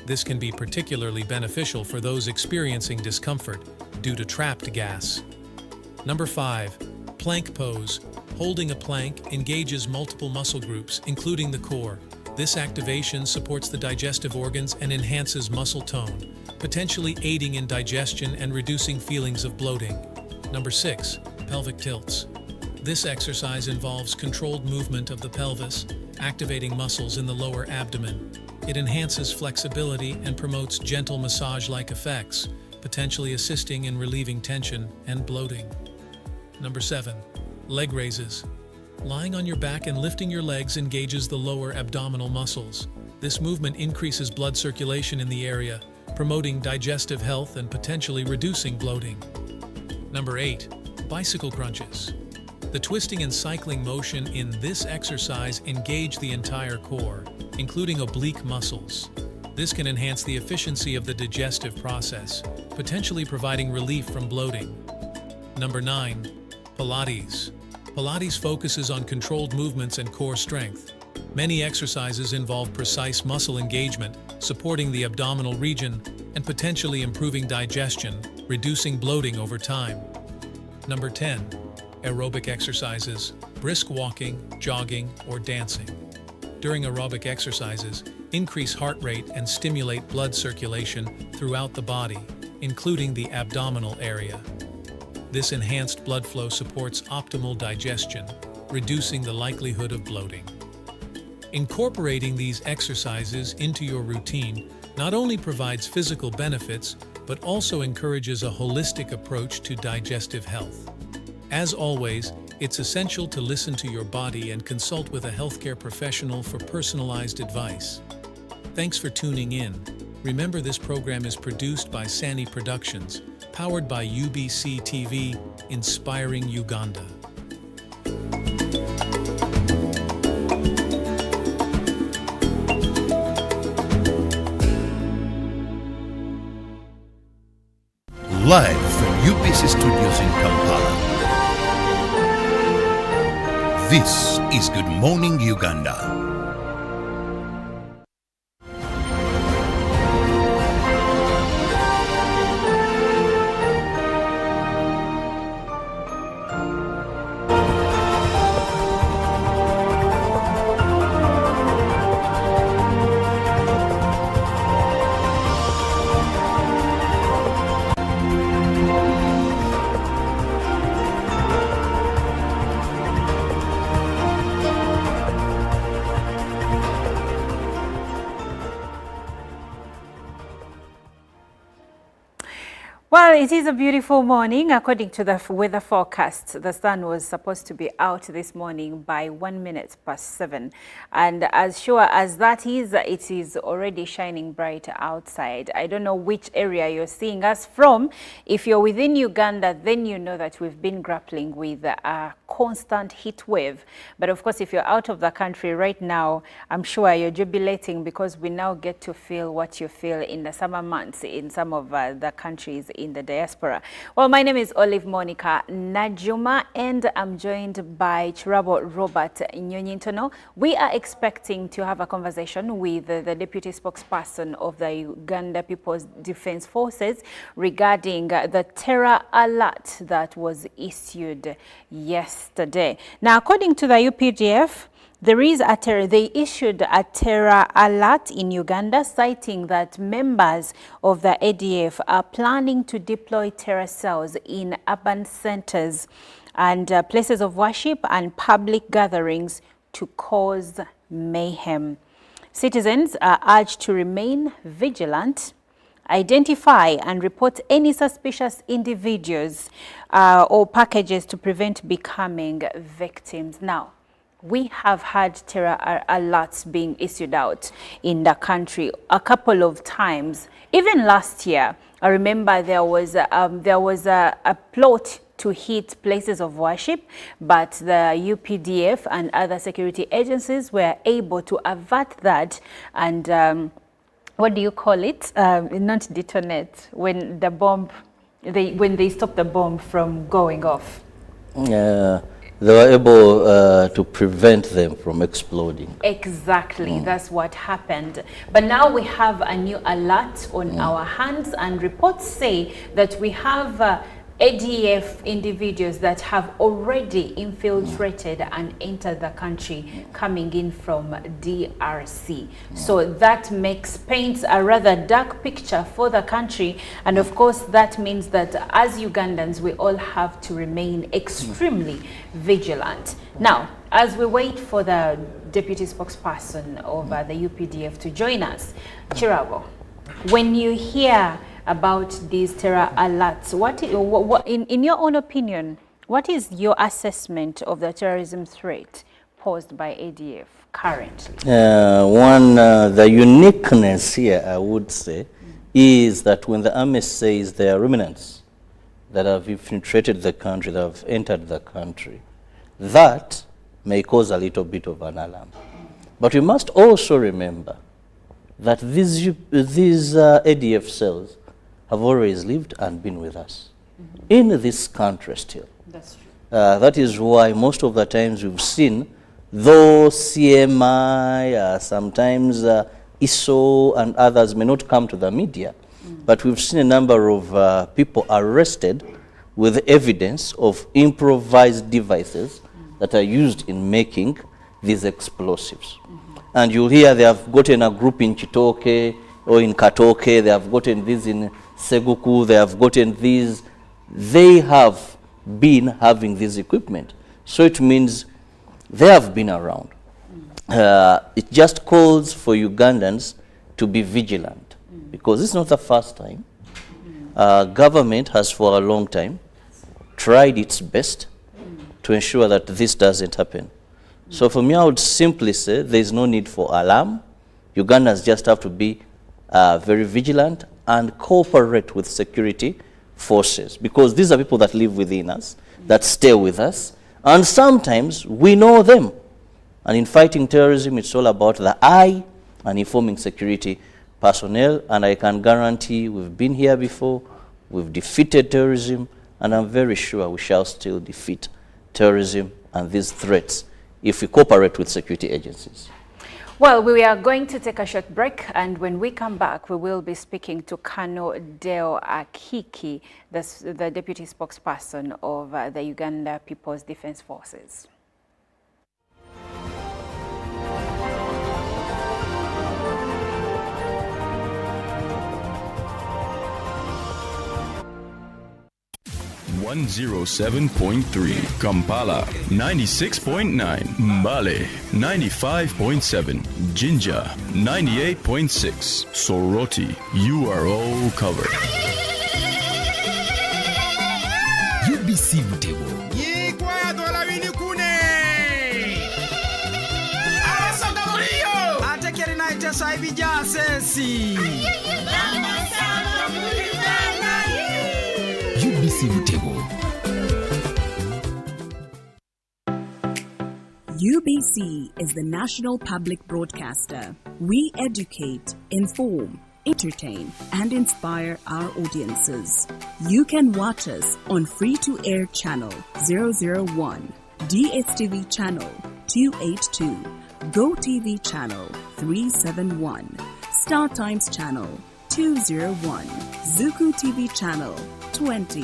This can be particularly beneficial for those experiencing discomfort due to trapped gas. Number 5. Plank pose. Holding a plank engages multiple muscle groups, including the core. This activation supports the digestive organs and enhances muscle tone, potentially aiding in digestion and reducing feelings of bloating. Number 6. Pelvic tilts. This exercise involves controlled movement of the pelvis, activating muscles in the lower abdomen. It enhances flexibility and promotes gentle massage-like effects, potentially assisting in relieving tension and bloating. Number 7. Leg raises. Lying on your back and lifting your legs engages the lower abdominal muscles. This movement increases blood circulation in the area, promoting digestive health and potentially reducing bloating. Number 8. Bicycle crunches. The twisting and cycling motion in this exercise engage the entire core, including oblique muscles. This can enhance the efficiency of the digestive process, potentially providing relief from bloating. Number 9. Pilates. Pilates focuses on controlled movements and core strength. Many exercises involve precise muscle engagement, supporting the abdominal region and potentially improving digestion, reducing bloating over time. Number 10. Aerobic exercises, brisk walking, jogging, or dancing. During aerobic exercises, increase heart rate and stimulate blood circulation throughout the body, including the abdominal area. This enhanced blood flow supports optimal digestion, reducing the likelihood of bloating. Incorporating these exercises into your routine not only provides physical benefits, but also encourages a holistic approach to digestive health. As always, it's essential to listen to your body and consult with a healthcare professional for personalized advice. Thanks for tuning in. Remember, this program is produced by Sani Productions, powered by UBC TV, inspiring Uganda. Live from UBC Studios in Kampala. This is Good Morning Uganda. Well, it is a beautiful morning. According to the weather forecast, the sun was supposed to be out this morning by 7:01. And as sure as that is, it is already shining bright outside. I don't know which area you're seeing us from. If you're within Uganda, then you know that we've been grappling with a constant heat wave. But of course, if you're out of the country right now, I'm sure you're jubilating because we now get to feel what you feel in the summer months in some of the countries in the diaspora. Well, my name is Olive Monica Najuma, and I'm joined by Chirabo Robert Nyonyintono. We are expecting to have a conversation with the deputy spokesperson of the Uganda People's Defense Forces regarding the terror alert that was issued yesterday. Now, according to the UPDF, they issued a terror alert in Uganda, citing that members of the ADF are planning to deploy terror cells in urban centers and places of worship and public gatherings to cause mayhem. Citizens are urged to remain vigilant, identify and report any suspicious individuals or packages to prevent becoming victims. Now, we have had terror alerts being issued out in the country a couple of times. Even last year, I remember there was a plot to hit places of worship, but the UPDF and other security agencies were able to avert that and what do you call it? Not detonate, when the bomb, when they stop the bomb from going off. They were able to prevent them from exploding. Exactly, that's what happened. But now we have a new alert on our hands, and reports say that we have ADF individuals that have already infiltrated and entered the country coming in from DRC. So that paints a rather dark picture for the country. And of course, that means that as Ugandans, we all have to remain extremely vigilant. Now, as we wait for the deputy spokesperson of the UPDF to join us, Chirabo, when you hear about these terror alerts, in your own opinion, what is your assessment of the terrorism threat posed by ADF currently? The uniqueness here, I would say, is that when the army says there are remnants that have infiltrated the country, that have entered the country, that may cause a little bit of an alarm. But we must also remember that these ADF cells have always lived and been with us in this country still. That's true. That is why most of the times we've seen, though CMI, sometimes ISO and others may not come to the media, but we've seen a number of people arrested with evidence of improvised devices that are used in making these explosives. And you'll hear they have gotten a group in Chitoke or in Katoke, they have gotten these in Seguku, they have gotten these. They have been having this equipment. So it means they have been around. It just calls for Ugandans to be vigilant, because it's not the first time. Government has for a long time tried its best to ensure that this doesn't happen. So for me, I would simply say there is no need for alarm. Ugandans just have to be very vigilant and cooperate with security forces, because these are people that live within us, that stay with us, and sometimes we know them. And in fighting terrorism, it's all about the eye and informing security personnel, and I can guarantee we've been here before, we've defeated terrorism, and I'm very sure we shall still defeat terrorism and these threats if we cooperate with security agencies. Well, we are going to take a short break, and when we come back, we will be speaking to Colonel Deo Akiki, the deputy spokesperson of the Uganda People's Defense Forces. .3 Kampala, 96.9 Mbale, 95.7 Jinja, 98.6 Soroti. You are all covered. UBC Butego. Yikwa dola wini kune. Arasonga muriyo. Atekeri na itesa ibija sesi. UBC Butego. UBC is the national public broadcaster. We educate, inform, entertain, and inspire our audiences. You can watch us on free-to-air channel 001, DSTV channel 282, GoTV channel 371, Star Times channel 201, Zuku TV channel 20,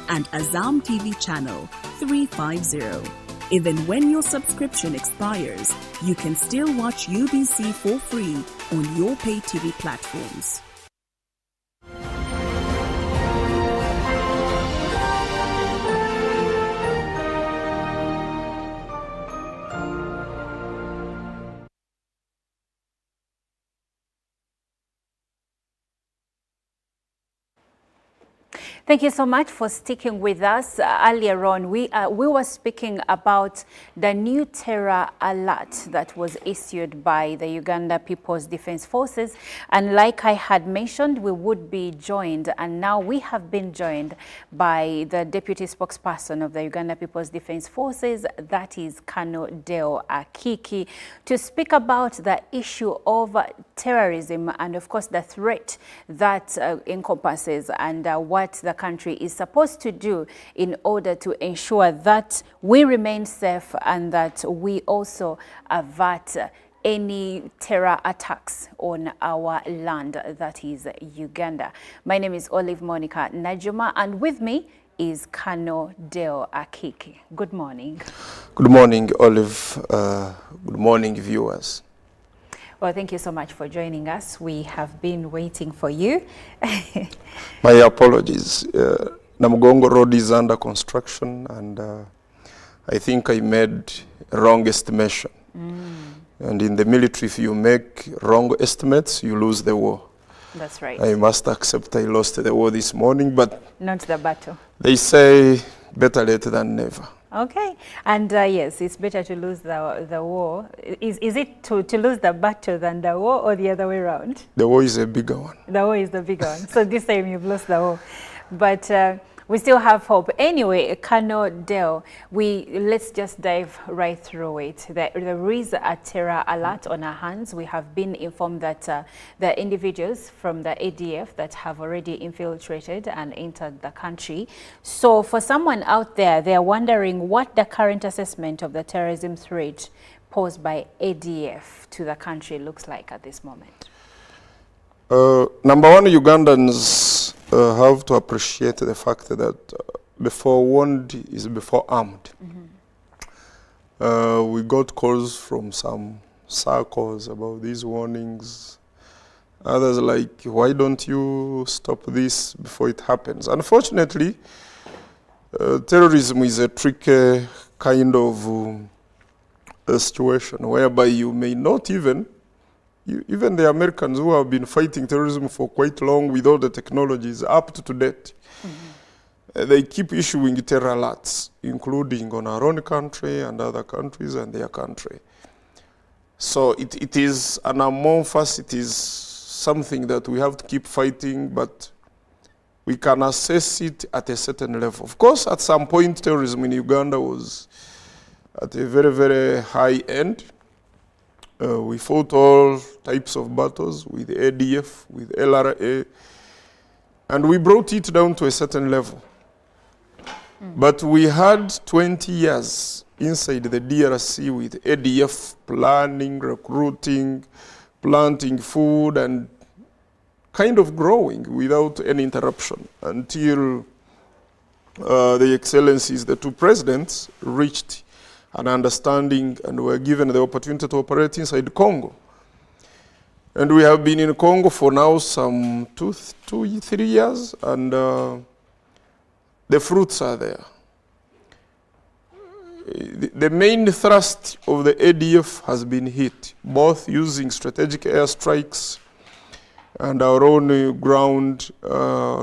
and Azam TV channel 350. Even when your subscription expires, you can still watch UBC for free on your pay TV platforms. Thank you so much for sticking with us. Earlier on, we were speaking about the new terror alert that was issued by the Uganda People's Defense Forces. And like I had mentioned, we would be joined, and now we have been joined by the deputy spokesperson of the Uganda People's Defense Forces, that is Colonel Deo Akiki, to speak about the issue of terrorism and, of course, the threat that encompasses and what the country is supposed to do in order to ensure that we remain safe and that we also avert any terror attacks on our land, that is Uganda. My name is Olive Monica Najuma, and with me is Colonel Deo Akiki. Good morning. Good morning, Olive. Good morning, viewers. Well, thank you so much for joining us. We have been waiting for you. My apologies. Namugongo Road is under construction, and I think I made a wrong estimation. And in the military, if you make wrong estimates, you lose the war. That's right. I must accept I lost the war this morning, but not the battle. They say better late than never. Okay, and yes, it's better to lose the war. Is it to lose the battle than the war, or the other way around? The war is a bigger one. The war is the bigger one. So this time you've lost the war. But we still have hope. Anyway, Colonel Deo, let's just dive right through it. There is a terror alert on our hands. We have been informed that the individuals from the ADF that have already infiltrated and entered the country. So for someone out there, they're wondering what the current assessment of the terrorism threat posed by ADF to the country looks like at this moment. Number one, Ugandans have to appreciate the fact that before warned is before armed. We got calls from some circles about these warnings. Others like, why don't you stop this before it happens? Unfortunately, terrorism is a tricky kind of a situation whereby you may not even the Americans who have been fighting terrorism for quite long with all the technologies up to date, they keep issuing terror alerts, including on our own country and other countries and their country. So it is an amorphous, it is something that we have to keep fighting, but we can assess it at a certain level. Of course, at some point, terrorism in Uganda was at a very, very high end. We fought all types of battles with ADF, with LRA, and we brought it down to a certain level. But we had 20 years inside the DRC with ADF planning, recruiting, planting food, and kind of growing without any interruption until the Excellencies, the two presidents, reached an understanding and were given the opportunity to operate inside Congo. And we have been in Congo for now some 3 years, and the fruits are there. The main thrust of the ADF has been hit, both using strategic airstrikes and our own ground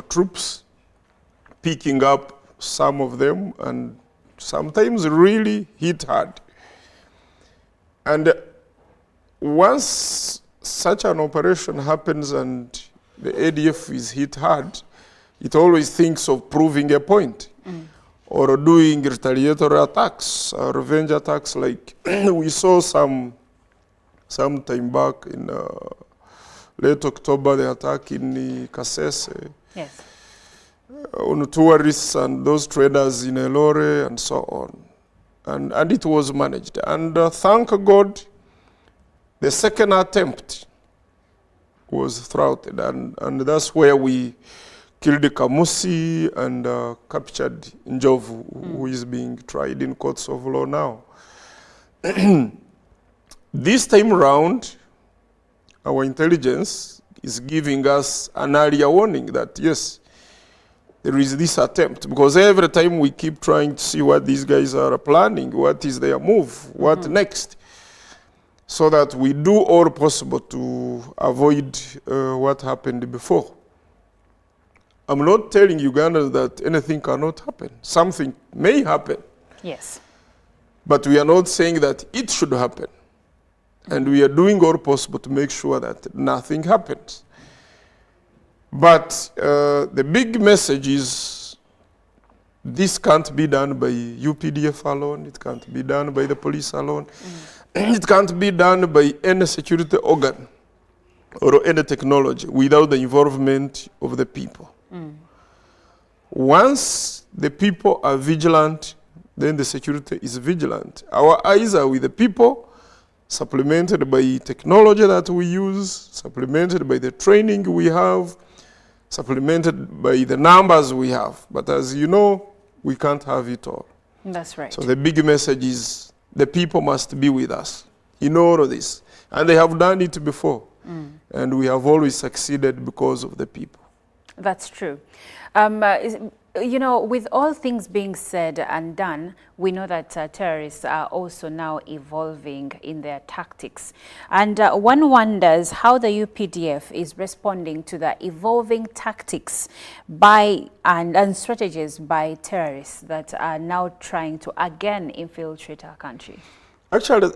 troops picking up some of them, and sometimes really hit hard. And once such an operation happens and the ADF is hit hard, it always thinks of proving a point or doing retaliatory attacks, revenge attacks, like we saw some time back in late October, the attack in Kasese. Yes. On tourists and those traders in Elore and so on. And it was managed. And thank God, the second attempt was thwarted. And that's where we killed Kamusi and captured Njovu, who is being tried in courts of law now. This time round, our intelligence is giving us an earlier warning that, yes, there is this attempt, because every time we keep trying to see what these guys are planning, what is their move, what next, so that we do all possible to avoid what happened before. I'm not telling Ugandans that anything cannot happen. Something may happen. Yes. But we are not saying that it should happen. And we are doing all possible to make sure that nothing happens. But the big message is this can't be done by UPDF alone. It can't be done by the police alone. It can't be done by any security organ or any technology without the involvement of the people. Once the people are vigilant, then the security is vigilant. Our eyes are with the people, supplemented by technology that we use, supplemented by the training we have, supplemented by the numbers we have. But as you know, we can't have it all. That's right. So the big message is the people must be with us in all of this. And they have done it before. And we have always succeeded because of the people. That's true. You know, with all things being said and done, we know that terrorists are also now evolving in their tactics. And one wonders how the UPDF is responding to the evolving tactics by and strategies by terrorists that are now trying to again infiltrate our country. Actually,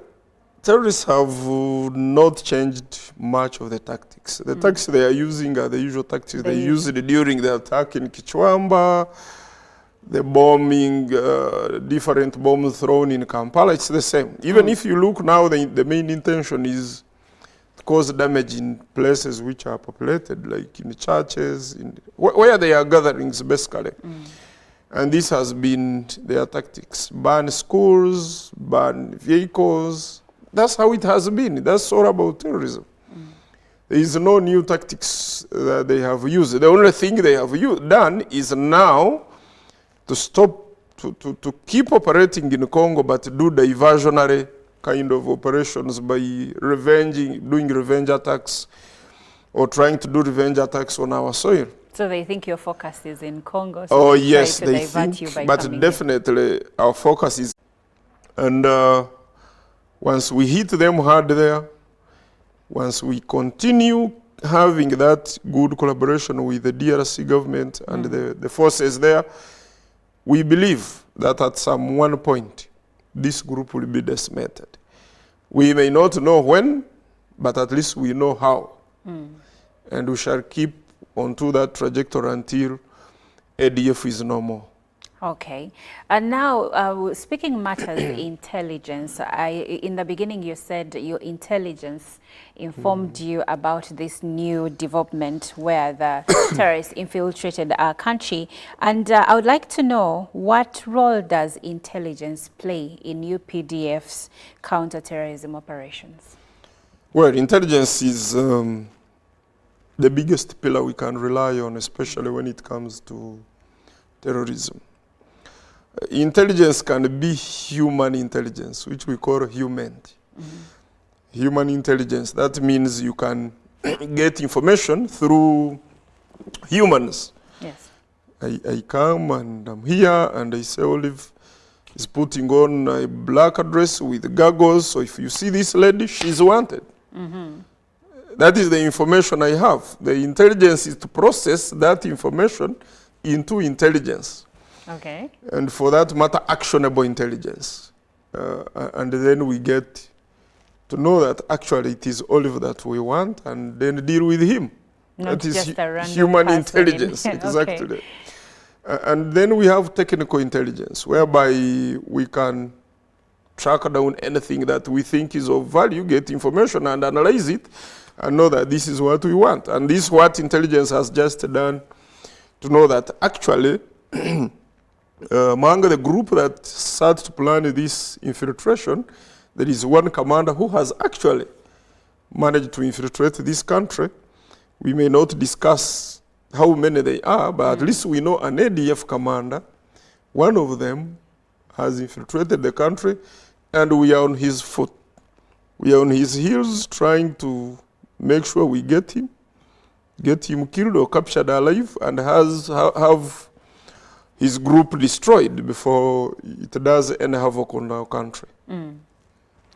terrorists have not changed much of the tactics. The tactics they are using are the usual tactics they used during the attack in Kichwamba, the bombing, different bombs thrown in Kampala. It's the same. Even if you look now, the main intention is to cause damage in places which are populated, like in churches, where they are gatherings, basically. And this has been their tactics. Ban schools, ban vehicles. That's how it has been. That's all about terrorism. There is no new tactics that they have used. The only thing they have done is now to stop, to keep operating in Congo, but do diversionary kind of operations by doing revenge attacks or trying to do revenge attacks on our soil. So they think your focus is in Congo? So Oh they yes, try to they divert think, you by but coming definitely our focus is, and once we hit them hard there, once we continue having that good collaboration with the DRC government and the forces there, we believe that at some one point, this group will be decimated. We may not know when, but at least we know how. And we shall keep onto that trajectory until ADF is no more. Okay. And now, speaking matters intelligence, in the beginning you said your intelligence informed you about this new development where the terrorists infiltrated our country. And I would like to know, what role does intelligence play in UPDF's counterterrorism operations? Well, intelligence is the biggest pillar we can rely on, especially when it comes to terrorism. Intelligence can be human intelligence, which we call human. Human intelligence, that means you can get information through humans. Yes. I come and I'm here and I say Olive is putting on a black dress with goggles, so if you see this lady, she's wanted. That is the information I have. The intelligence is to process that information into intelligence. Okay. And for that matter, actionable intelligence. And then we get to know that actually it is Olive that we want, and then deal with him. Not that is just a random human person intelligence, exactly. Okay. And then we have technical intelligence, whereby we can track down anything that we think is of value, get information and analyze it, and know that this is what we want. And this is what intelligence has just done, to know that actually among the group that started to plan this infiltration, there is one commander who has actually managed to infiltrate this country. We may not discuss how many they are, but at least we know an ADF commander, one of them has infiltrated the country, and we are on his foot. We are on his heels trying to make sure we get him killed or captured alive, and have his group destroyed before it does any havoc on our country.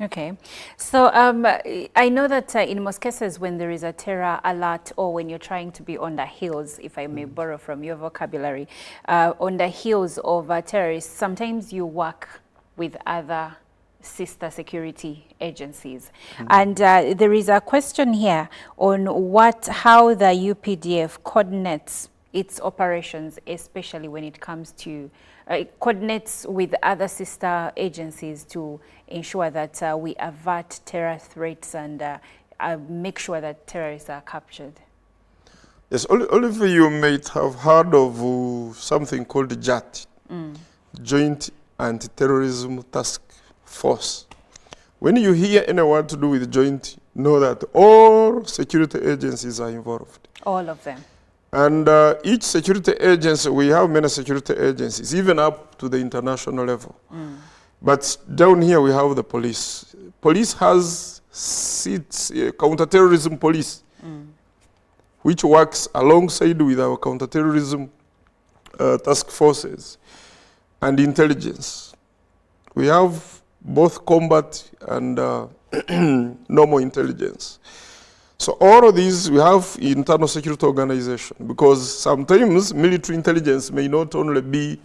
Okay, so I know that in most cases when there is a terror alert, or when you're trying to be on the heels, if I may borrow from your vocabulary, on the heels of terrorists, sometimes you work with other sister security agencies. And there is a question here on how the UPDF coordinates its operations, especially when it comes to coordinates with other sister agencies to ensure that we avert terror threats and make sure that terrorists are captured. Yes, all of you might have heard of something called JAT, Joint Anti-Terrorism Task Force. When you hear anyone to do with joint, know that all security agencies are involved. All of them. And each security agency, we have many security agencies, even up to the international level. But down here we have the police. Police has seats, counterterrorism police, which works alongside with our counterterrorism task forces and intelligence. We have both combat and normal intelligence. So all of these, we have internal security organization, because sometimes military intelligence may not only be,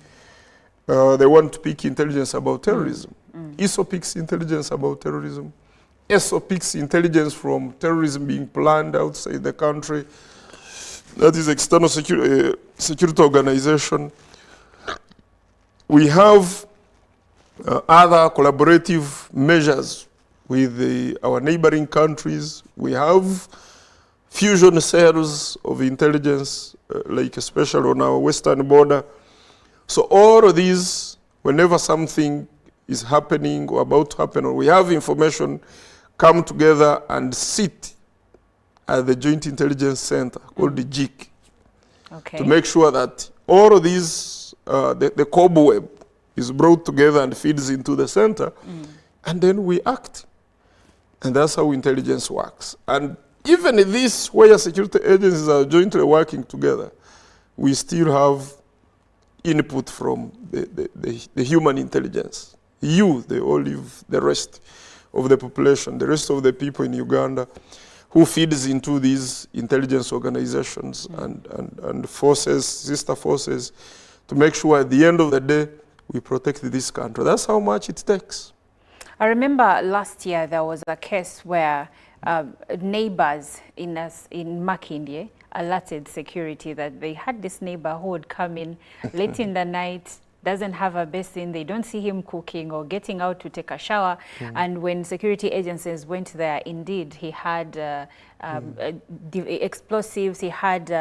they want to pick intelligence about terrorism. ISO picks intelligence about terrorism. ESO picks intelligence from terrorism being planned outside the country. That is external security organization. We have other collaborative measures with our neighboring countries. We have fusion cells of intelligence, like especially on our western border. So all of these, whenever something is happening or about to happen, or we have information, come together and sit at the Joint Intelligence Center, called the JIC, to make sure that all of these, the cobweb is brought together and feeds into the center, and then we act. And that's how intelligence works. And even in this, where security agencies are jointly working together, we still have input from the human intelligence. The Olive, the rest of the population, the rest of the people in Uganda, who feeds into these intelligence organizations and forces, sister forces, to make sure at the end of the day, we protect this country. That's how much it takes. I remember last year there was a case where neighbors in Makindye alerted security that they had this neighbor who would come in late in the night, doesn't have a basin, they don't see him cooking or getting out to take a shower. And when security agencies went there, indeed, he had explosives, he had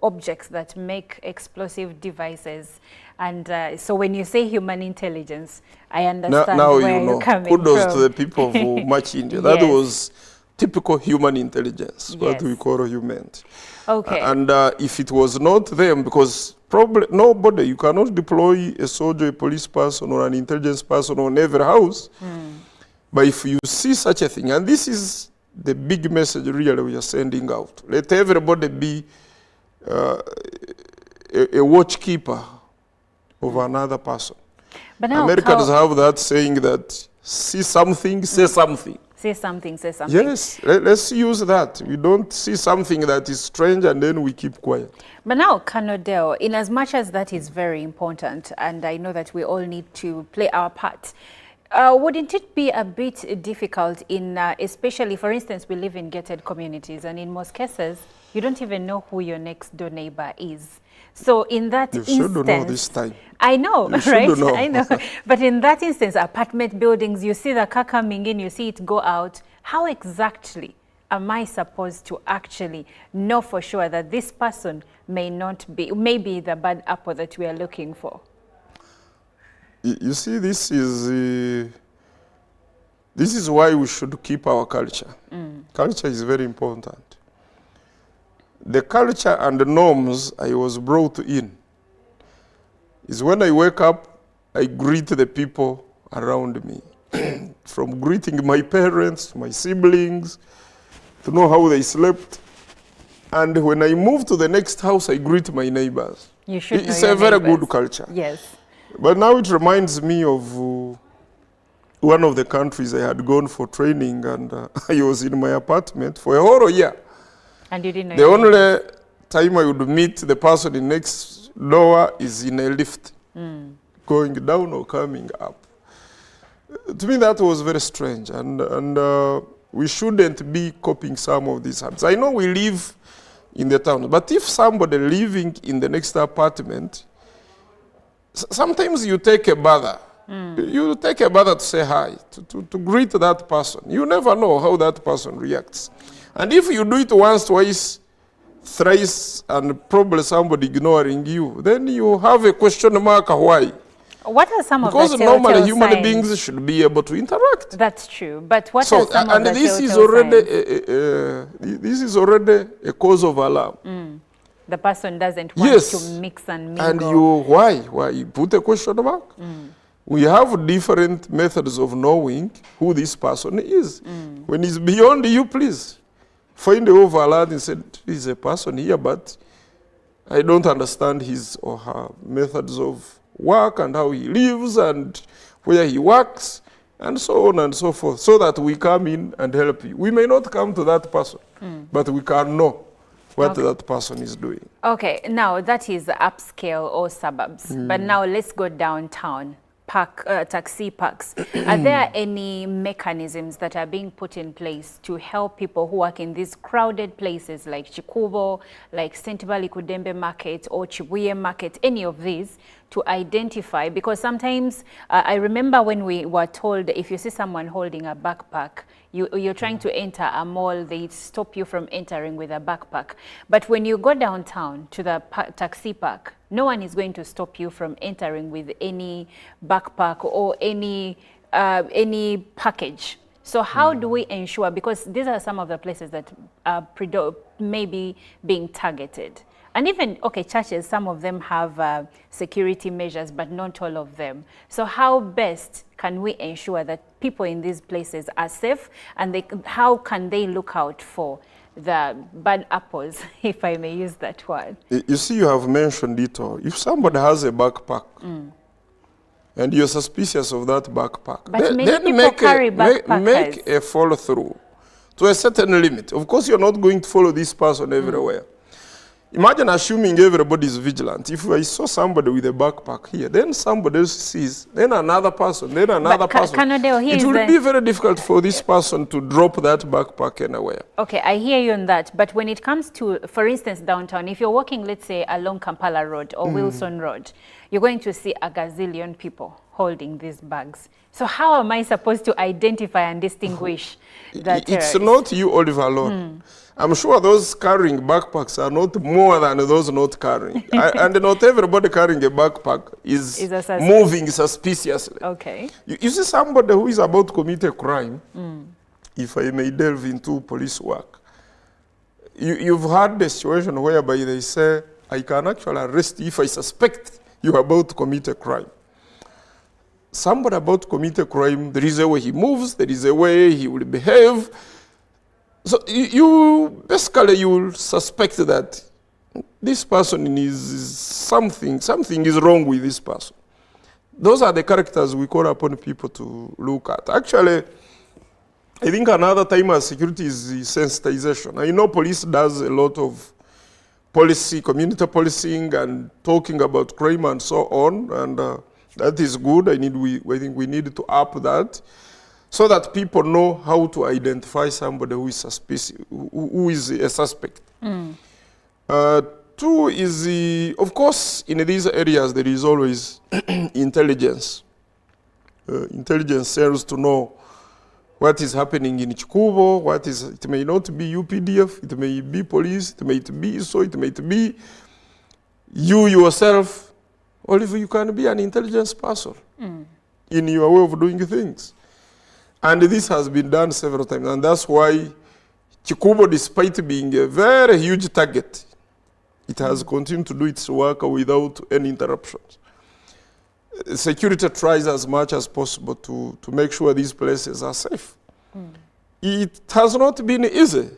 objects that make explosive devices. And so when you say human intelligence, I understand now where you're coming from. Kudos to the people of Machindia. That was typical human intelligence, what we call human. Okay. And if it was not them, because probably nobody, you cannot deploy a soldier, a police person, or an intelligence person on every house. But if you see such a thing, and this is the big message really we are sending out, let everybody be a watchkeeper of another person. But now Americans have that saying that see something, say something. Say something, say something. Yes, let's use that. We don't see something that is strange and then we keep quiet. But now, Kanodeo, in as much as that is very important, and I know that we all need to play our part, wouldn't it be a bit difficult in, especially, for instance, we live in gated communities, and in most cases, you don't even know who your next door neighbor is. So in that instance, you should know this time. I know, you right? Know. I know. But in that instance, apartment buildings, you see the car coming in, you see it go out. How exactly am I supposed to actually know for sure that this person may be the bad apple that we are looking for? You see, this is why we should keep our culture. Culture is very important. The culture and the norms I was brought in is when I wake up, I greet the people around me. From greeting my parents, my siblings, to know how they slept. And when I move to the next house, I greet my neighbors. You should It's know a very neighbors. good culture. Yes. But now it reminds me of one of the countries I had gone for training, and I was in my apartment for a whole year. And you didn't know the only time I would meet the person in next door is in a lift, going down or coming up. To me, that was very strange, and we shouldn't be copying some of these habits. I know we live in the town, but if somebody living in the next apartment, sometimes you take a bother. You take a bother to say hi, to greet that person. You never know how that person reacts. And if you do it once, twice, thrice, and probably somebody ignoring you, then you have a question mark why. What are some of the Because telltale normally human signs? beings should be able to interact. That's true. But what are some of the this is telltale already this is already a cause of alarm. The person doesn't want to mix and mingle. And you, why? You put a question mark? We have different methods of knowing who this person is. When he's beyond you, please find the overlap and say, there's a person here, but I don't understand his or her methods of work and how he lives and where he works and so on and so forth, so that we come in and help you. We may not come to that person, but we can know what that person is doing. Okay, now that is upscale or suburbs, but now let's go downtown. Taxi parks. Are there any mechanisms that are being put in place to help people who work in these crowded places like Chikubo, like St. Valley Kudembe Market or Chibuye Market, any of these, to identify? Because sometimes I remember when we were told if you see someone holding a backpack, you're trying to enter a mall, they stop you from entering with a backpack. But when you go downtown to the taxi park, no one is going to stop you from entering with any backpack or any package. So how do we ensure, because these are some of the places that are maybe being targeted. And even, churches, some of them have security measures, but not all of them. So how best can we ensure that people in these places are safe, and how can they look out for the bad apples, if I may use that word? You see, you have mentioned it all. If somebody has a backpack, and you're suspicious of that backpack, but then make a follow through to a certain limit. Of course, you're not going to follow this person everywhere. Imagine assuming everybody is vigilant. If I saw somebody with a backpack here, then somebody else sees, then another person, then another person. It will be very difficult for this person to drop that backpack anywhere. Okay, I hear you on that. But when it comes to, for instance, downtown, if you're walking, let's say, along Kampala Road or Wilson Road, you're going to see a gazillion people holding these bags. So how am I supposed to identify and distinguish the terrorists? It's not you, Oliver, alone. I'm sure those carrying backpacks are not more than those not carrying. And not everybody carrying a backpack is moving suspiciously. Okay. You see somebody who is about to commit a crime, if I may delve into police work, you've had the situation whereby they say, I can actually arrest you if I suspect you're about to commit a crime. Somebody about to commit a crime, there is a way he moves, there is a way he will behave. So you will suspect that this person is something is wrong with this person. Those are the characters we call upon people to look at. Actually, I think another time as security is the sensitization. I know police does a lot of policy, community policing and talking about crime and so on, and that is good. I think we need to up that so that people know how to identify somebody who is suspicious, who is a suspect. Two is, of course, in these areas there is always intelligence. Intelligence serves to know what is happening in Chikubo, it may not be UPDF, it may be police, it may be so, it may be you yourself, or if you can be an intelligence person in your way of doing things. And this has been done several times, and that's why Chikubo, despite being a very huge target, it has continued to do its work without any interruptions. Security tries as much as possible to make sure these places are safe. It has not been easy.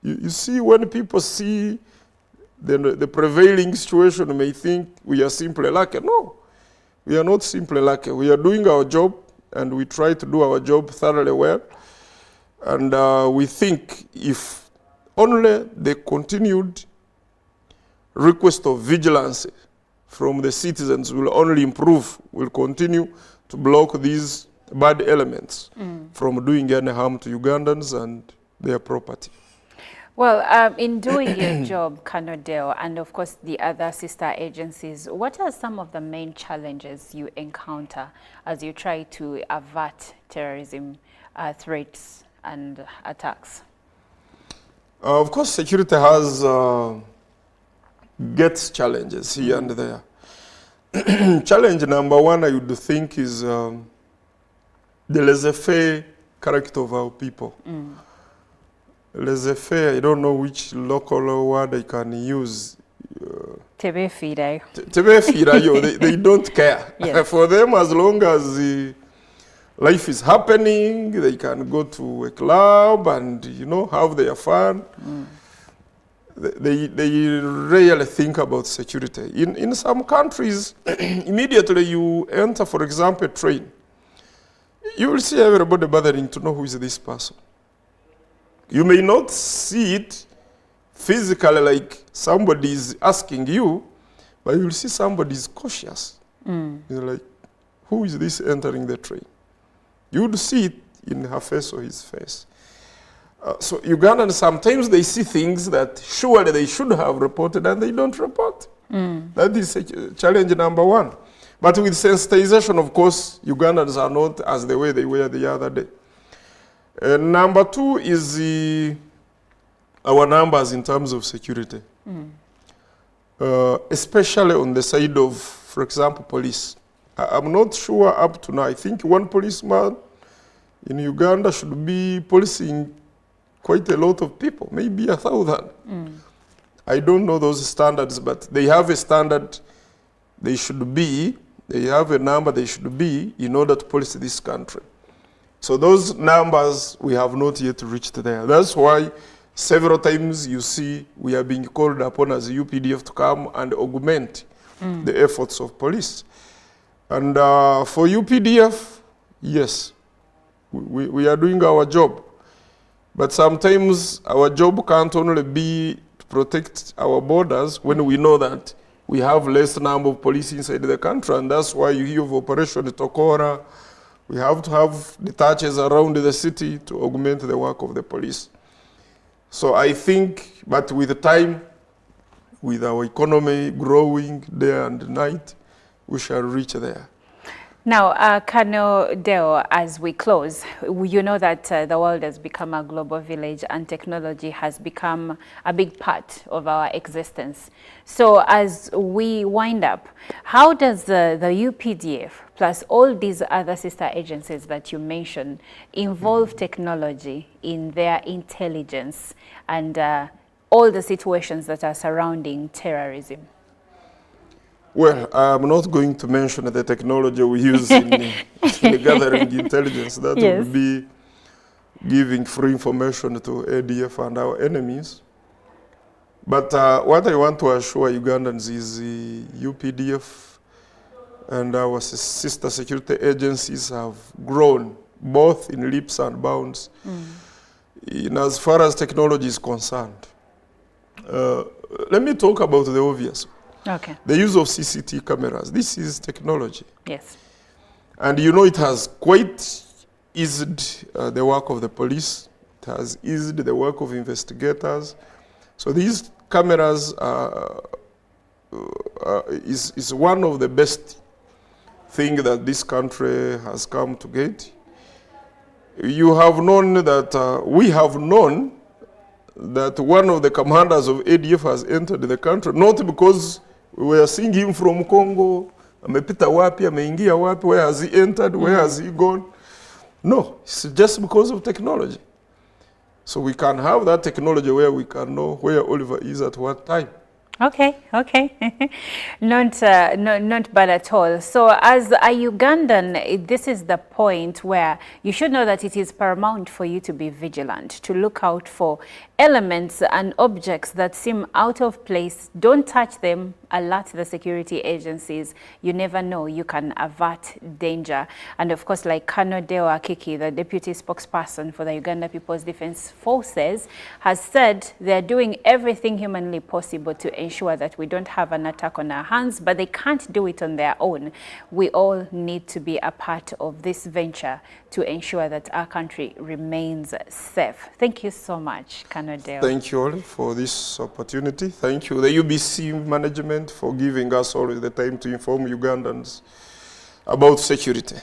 You see, when people see the prevailing situation, they may think we are simply lucky. No, we are not simply lucky. We are doing our job, and we try to do our job thoroughly well. And we think if only the continued request of vigilance from the citizens will only improve, will continue to block these bad elements from doing any harm to Ugandans and their property. Well, in doing your job, Colonel Dale, and of course the other sister agencies, what are some of the main challenges you encounter as you try to avert terrorism threats and attacks? Of course, security has gets challenges here and there. Challenge number one, I would think, is the laissez-faire character of our people. Laissez-faire, I don't know which local word I can use. Tebefira. Tebefira, they don't care. Yes. For them, as long as life is happening, they can go to a club and, have their fun. They rarely think about security. In some countries, immediately you enter, for example, a train, you will see everybody bothering to know who is this person. You may not see it physically like somebody is asking you, but you will see somebody is cautious. You're like, who is this entering the train? You would see it in her face or his face. So Ugandans, sometimes they see things that surely they should have reported and they don't report. That is challenge number one. But with sensitization, of course, Ugandans are not as the way they were the other day. Number two is our numbers in terms of security. Especially on the side of, for example, police. I'm not sure up to now. I think one policeman in Uganda should be policing quite a lot of people, maybe 1,000. I don't know those standards, but they have a standard they should be, they have a number they should be in order to police this country. So those numbers, we have not yet reached there. That's why several times you see we are being called upon as UPDF to come and augment the efforts of police. And for UPDF, yes, we are doing our job. But sometimes our job can't only be to protect our borders when we know that we have less number of police inside the country, and that's why you hear of Operation Tokora. We have to have detachments around the city to augment the work of the police. So I think, but with time, with our economy growing day and night, we shall reach there. Now, Colonel Deo, as we close, you know that the world has become a global village and technology has become a big part of our existence. So as we wind up, how does the UPDF plus all these other sister agencies that you mentioned involve technology in their intelligence and all the situations that are surrounding terrorism? Well, I'm not going to mention the technology we use in gathering intelligence. That would be giving free information to ADF and our enemies. But what I want to assure Ugandans is the UPDF and our sister security agencies have grown both in leaps and bounds in as far as technology is concerned. Let me talk about the obvious. Okay. The use of CCTV cameras. This is technology. Yes. And you know, it has quite eased the work of the police. It has eased the work of investigators. So these cameras is one of the best things that this country has come to get. You have known that, we have known that one of the commanders of ADF has entered the country, not because we were seeing him from Congo, amepita wapi, ameingia wapi, where has he entered, where has he gone? No, it's just because of technology. So we can have that technology where we can know where Oliver is at what time. Okay, okay. Not bad at all. So as a Ugandan, this is the point where you should know that it is paramount for you to be vigilant, to look out for elements and objects that seem out of place. Don't touch them. Alert the security agencies. You never know. You can avert danger. And of course, like Colonel Deo Akiki, the deputy spokesperson for the Uganda People's Defense Forces, has said they're doing everything humanly possible to ensure that we don't have an attack on our hands, but they can't do it on their own. We all need to be a part of this venture to ensure that our country remains safe. Thank you so much, Colonel Deo. Thank you all for this opportunity. Thank you, the UBC management, for giving us always the time to inform Ugandans about security.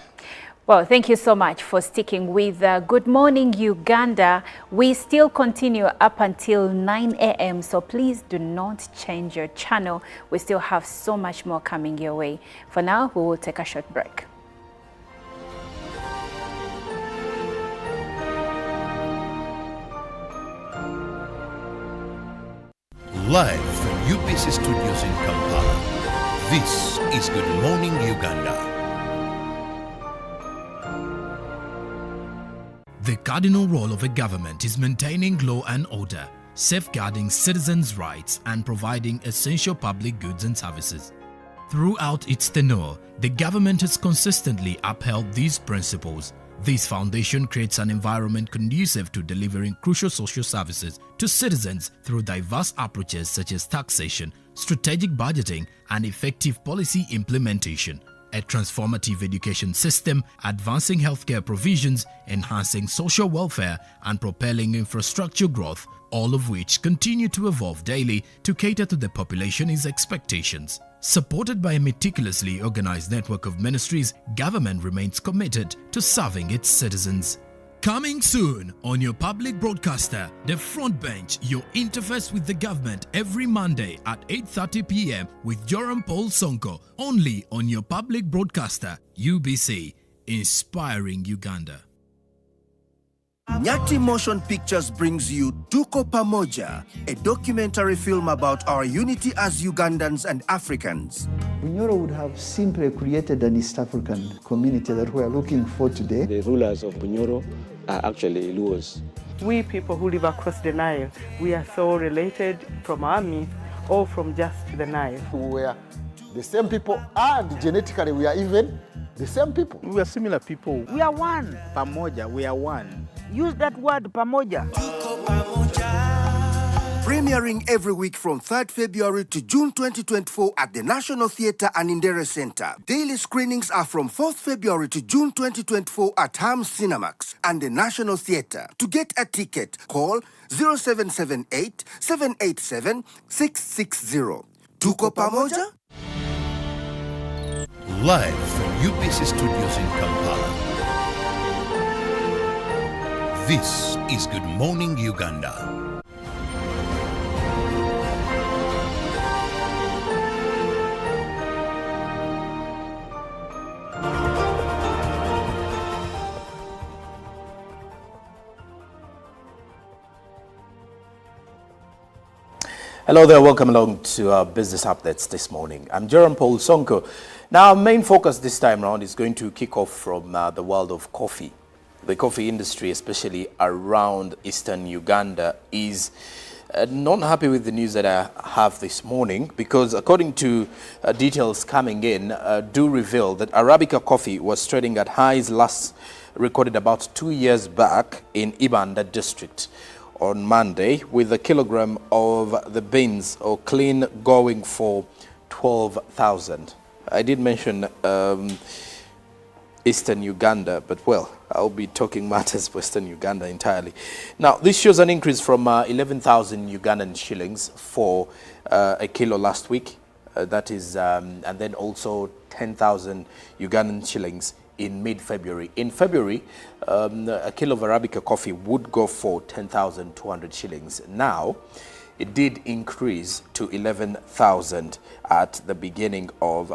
Well, thank you so much for sticking with Good Morning Uganda. We still continue up until 9 a.m. So please do not change your channel. We still have so much more coming your way. For now, we will take a short break. Live from UBC Studios in Kampala, this is Good Morning Uganda. The cardinal role of a government is maintaining law and order, safeguarding citizens' rights and providing essential public goods and services. Throughout its tenure, the government has consistently upheld these principles. This foundation creates an environment conducive to delivering crucial social services to citizens through diverse approaches such as taxation, strategic budgeting, and effective policy implementation. A transformative education system, advancing healthcare provisions, enhancing social welfare, and propelling infrastructure growth, all of which continue to evolve daily to cater to the population's expectations. Supported by a meticulously organized network of ministries, government remains committed to serving its citizens. Coming soon on your public broadcaster, The Front Bench, your interface with the government every Monday at 8:30 p.m. with Joram Paul Sonko, only on your public broadcaster, UBC, inspiring Uganda. Nyati Motion Pictures brings you Tuko Pamoja, a documentary film about our unity as Ugandans and Africans. Bunyoro would have simply created an East African community that we are looking for today. The rulers of Bunyoro are actually Luos. We people who live across the Nile, we are so related from our myth or from just the Nile. We are the same people, and genetically we are even the same people. We are similar people. We are one. Pamoja, we are one. Use that word, pamoja. Premiering every week from 3rd February to June 2024 at the National Theatre and Indere Center. Daily screenings are from 4th February to June 2024 at Ham Cinemax and the National Theatre. To get a ticket, call 0778 787 660. Tuko Pamoja? Live from UBC Studios in Kampala, this is Good Morning Uganda. Hello there, welcome along to our business updates this morning. I'm Joram Paul Sonko. Now, our main focus this time around is going to kick off from the world of coffee. The coffee industry, especially around eastern Uganda, is Not happy with the news that I have this morning, because according to details coming in, do reveal that Arabica coffee was trading at highs last recorded about 2 years back in Uganda district on Monday, with a kilogram of the beans or clean going for 12,000. I did mention Eastern Uganda, but well, I'll be talking matters Western Uganda entirely. Now, this shows an increase from 11,000 Ugandan shillings for a kilo last week. That is, and then also 10,000 Ugandan shillings in mid-February. In February, a kilo of Arabica coffee would go for 10,200 shillings. Now, it did increase to 11,000 at the beginning of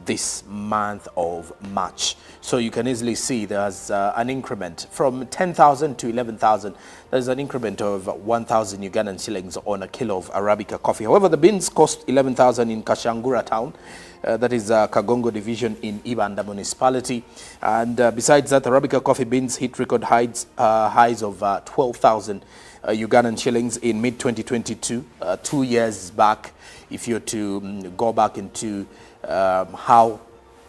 this month of March. So you can easily see there's an increment from 10,000 to 11,000. There's an increment of 1,000 Ugandan shillings on a kilo of Arabica coffee. However, the beans cost 11,000 in Kashangura town. That is Kagongo division in Uganda municipality. And besides that, Arabica coffee beans hit record highs of 12,000 Ugandan shillings in mid-2022, 2 years back. If you're to go back into how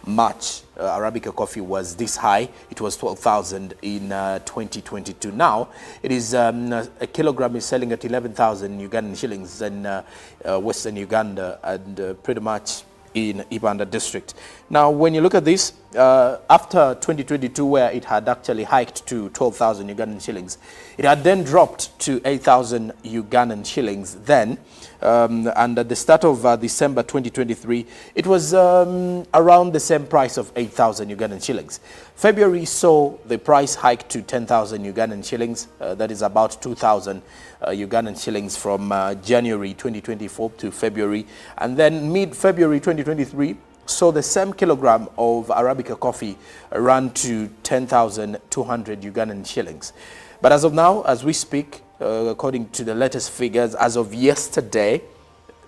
much Arabica coffee was this high, it was 12,000 in 2022. Now it is a kilogram is selling at 11,000 Ugandan shillings in Western Uganda and pretty much in Uganda district. Now, when you look at this, after 2022, where it had actually hiked to 12,000 Ugandan shillings, it had then dropped to 8,000 Ugandan shillings then. And at the start of December 2023, it was around the same price of 8,000 Ugandan shillings. February saw the price hike to 10,000 Ugandan shillings. That is about 2,000 Ugandan shillings from January 2024 to February. And then mid-February 2023, saw the same kilogram of Arabica coffee run to 10,200 Ugandan shillings. But as of now, as we speak, according to the latest figures, as of yesterday,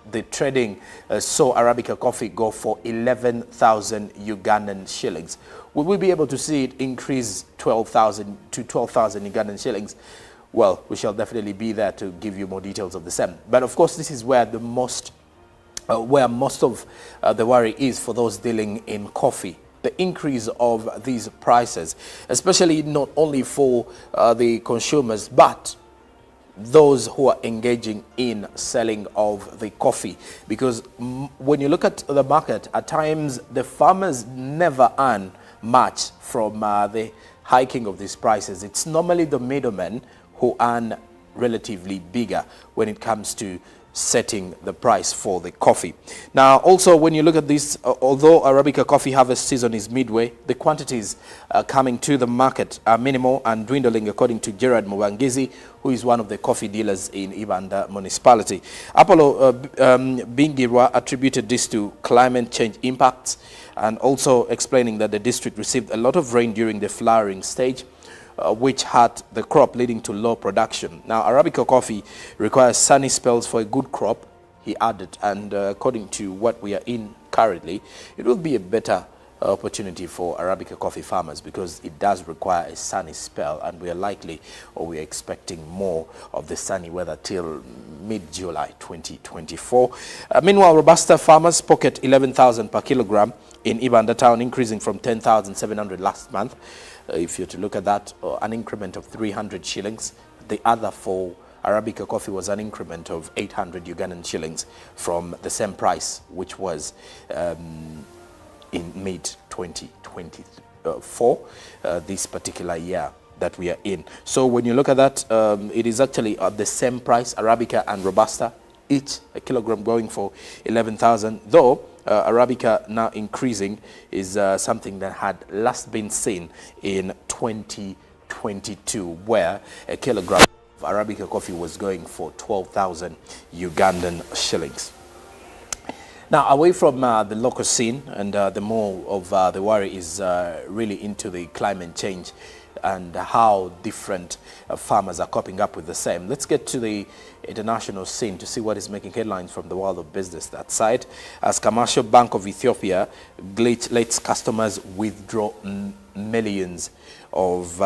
the trading saw Arabica coffee go for 11,000 Ugandan shillings. Will we be able to see it increase 12,000 to 12,000 Ugandan shillings? Well, we shall definitely be there to give you more details of the same. But of course, this is where the most of the worry is for those dealing in coffee. The increase of these prices, especially not only for the consumers, but those who are engaging in selling of the coffee. Because when you look at the market, at times the farmers never earn much from the hiking of these prices. It's normally the middlemen who earn relatively bigger when it comes to setting the price for the coffee. Now, also, when you look at this, although Arabica coffee harvest season is midway, the quantities coming to the market are minimal and dwindling, according to Gerard Mubangizi, who is one of the coffee dealers in Uganda municipality. Apollo Bingirwa attributed this to climate change impacts, and also explaining that the district received a lot of rain during the flowering stage, which hurt the crop, leading to low production. Now, Arabica coffee requires sunny spells for a good crop, he added, and according to what we are in currently, it will be a better opportunity for Arabica coffee farmers, because it does require a sunny spell, and we are likely, or we are expecting more of the sunny weather till mid-July 2024. Meanwhile, Robusta farmers pocket 11,000 per kilogram in Uganda town, increasing from 10,700 last month. If you're to look at that, an increment of 300 shillings. The other for Arabica coffee was an increment of 800 Ugandan shillings from the same price, which was in mid-2024, this particular year that we are in. So when you look at that, it is actually at the same price, Arabica and Robusta, each a kilogram going for 11,000, though Arabica now increasing is something that had last been seen in 2022, where a kilogram of Arabica coffee was going for 12,000 Ugandan shillings. Now, away from the local scene, and the more of the worry is really into the climate change and how different farmers are coping up with the same. Let's get to the international scene to see what is making headlines from the world of business that side. As Commercial Bank of Ethiopia glitch lets customers withdraw millions of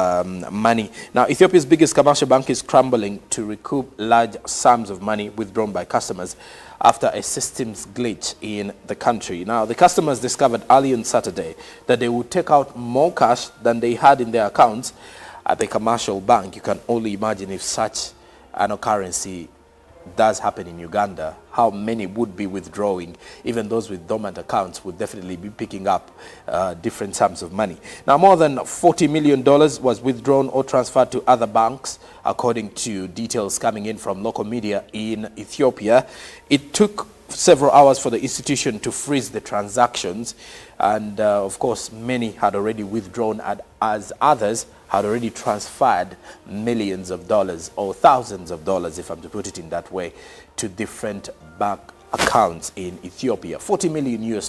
money. Now, Ethiopia's biggest commercial bank is scrambling to recoup large sums of money withdrawn by customers after a systems glitch in the country. Now, the customers discovered early on Saturday that they would take out more cash than they had in their accounts at the commercial bank. You can only imagine if such an occurrence does happen in Uganda, how many would be withdrawing. Even those with dormant accounts would definitely be picking up different sums of money. Now, more than $40 million was withdrawn or transferred to other banks, according to details coming in from local media in Ethiopia. It took several hours for the institution to freeze the transactions, and of course many had already withdrawn, as others had already transferred millions of dollars, or thousands of dollars, if I'm to put it in that way, to different bank accounts in Ethiopia. $40 million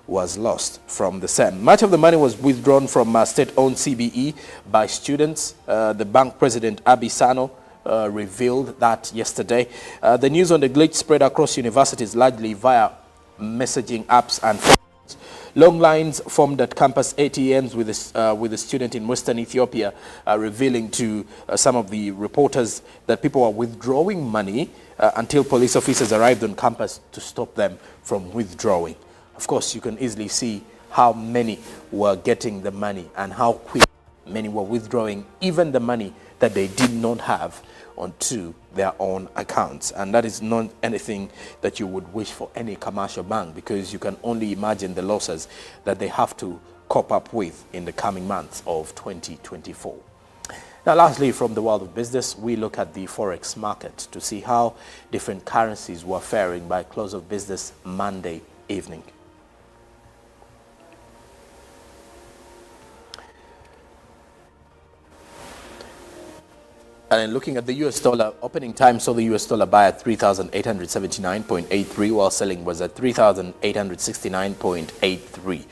was lost from the same. Much of the money was withdrawn from state-owned CBE by students. The bank president, Abi Sano, revealed that yesterday. The news on the glitch spread across universities largely via messaging apps and phones. Long lines formed at campus ATMs with a student in Western Ethiopia, revealing to some of the reporters that people are withdrawing money until police officers arrived on campus to stop them from withdrawing. Of course, you can easily see how many were getting the money and how quick many were withdrawing even the money that they did not have onto their own accounts. And that is not anything that you would wish for any commercial bank, because you can only imagine the losses that they have to cope up with in the coming months of 2024. Now, lastly, from the world of business, we look at the forex market to see how different currencies were faring by close of business Monday evening. And looking at the US dollar, opening time saw the US dollar buy at 3,879.83, while selling was at 3,869.83.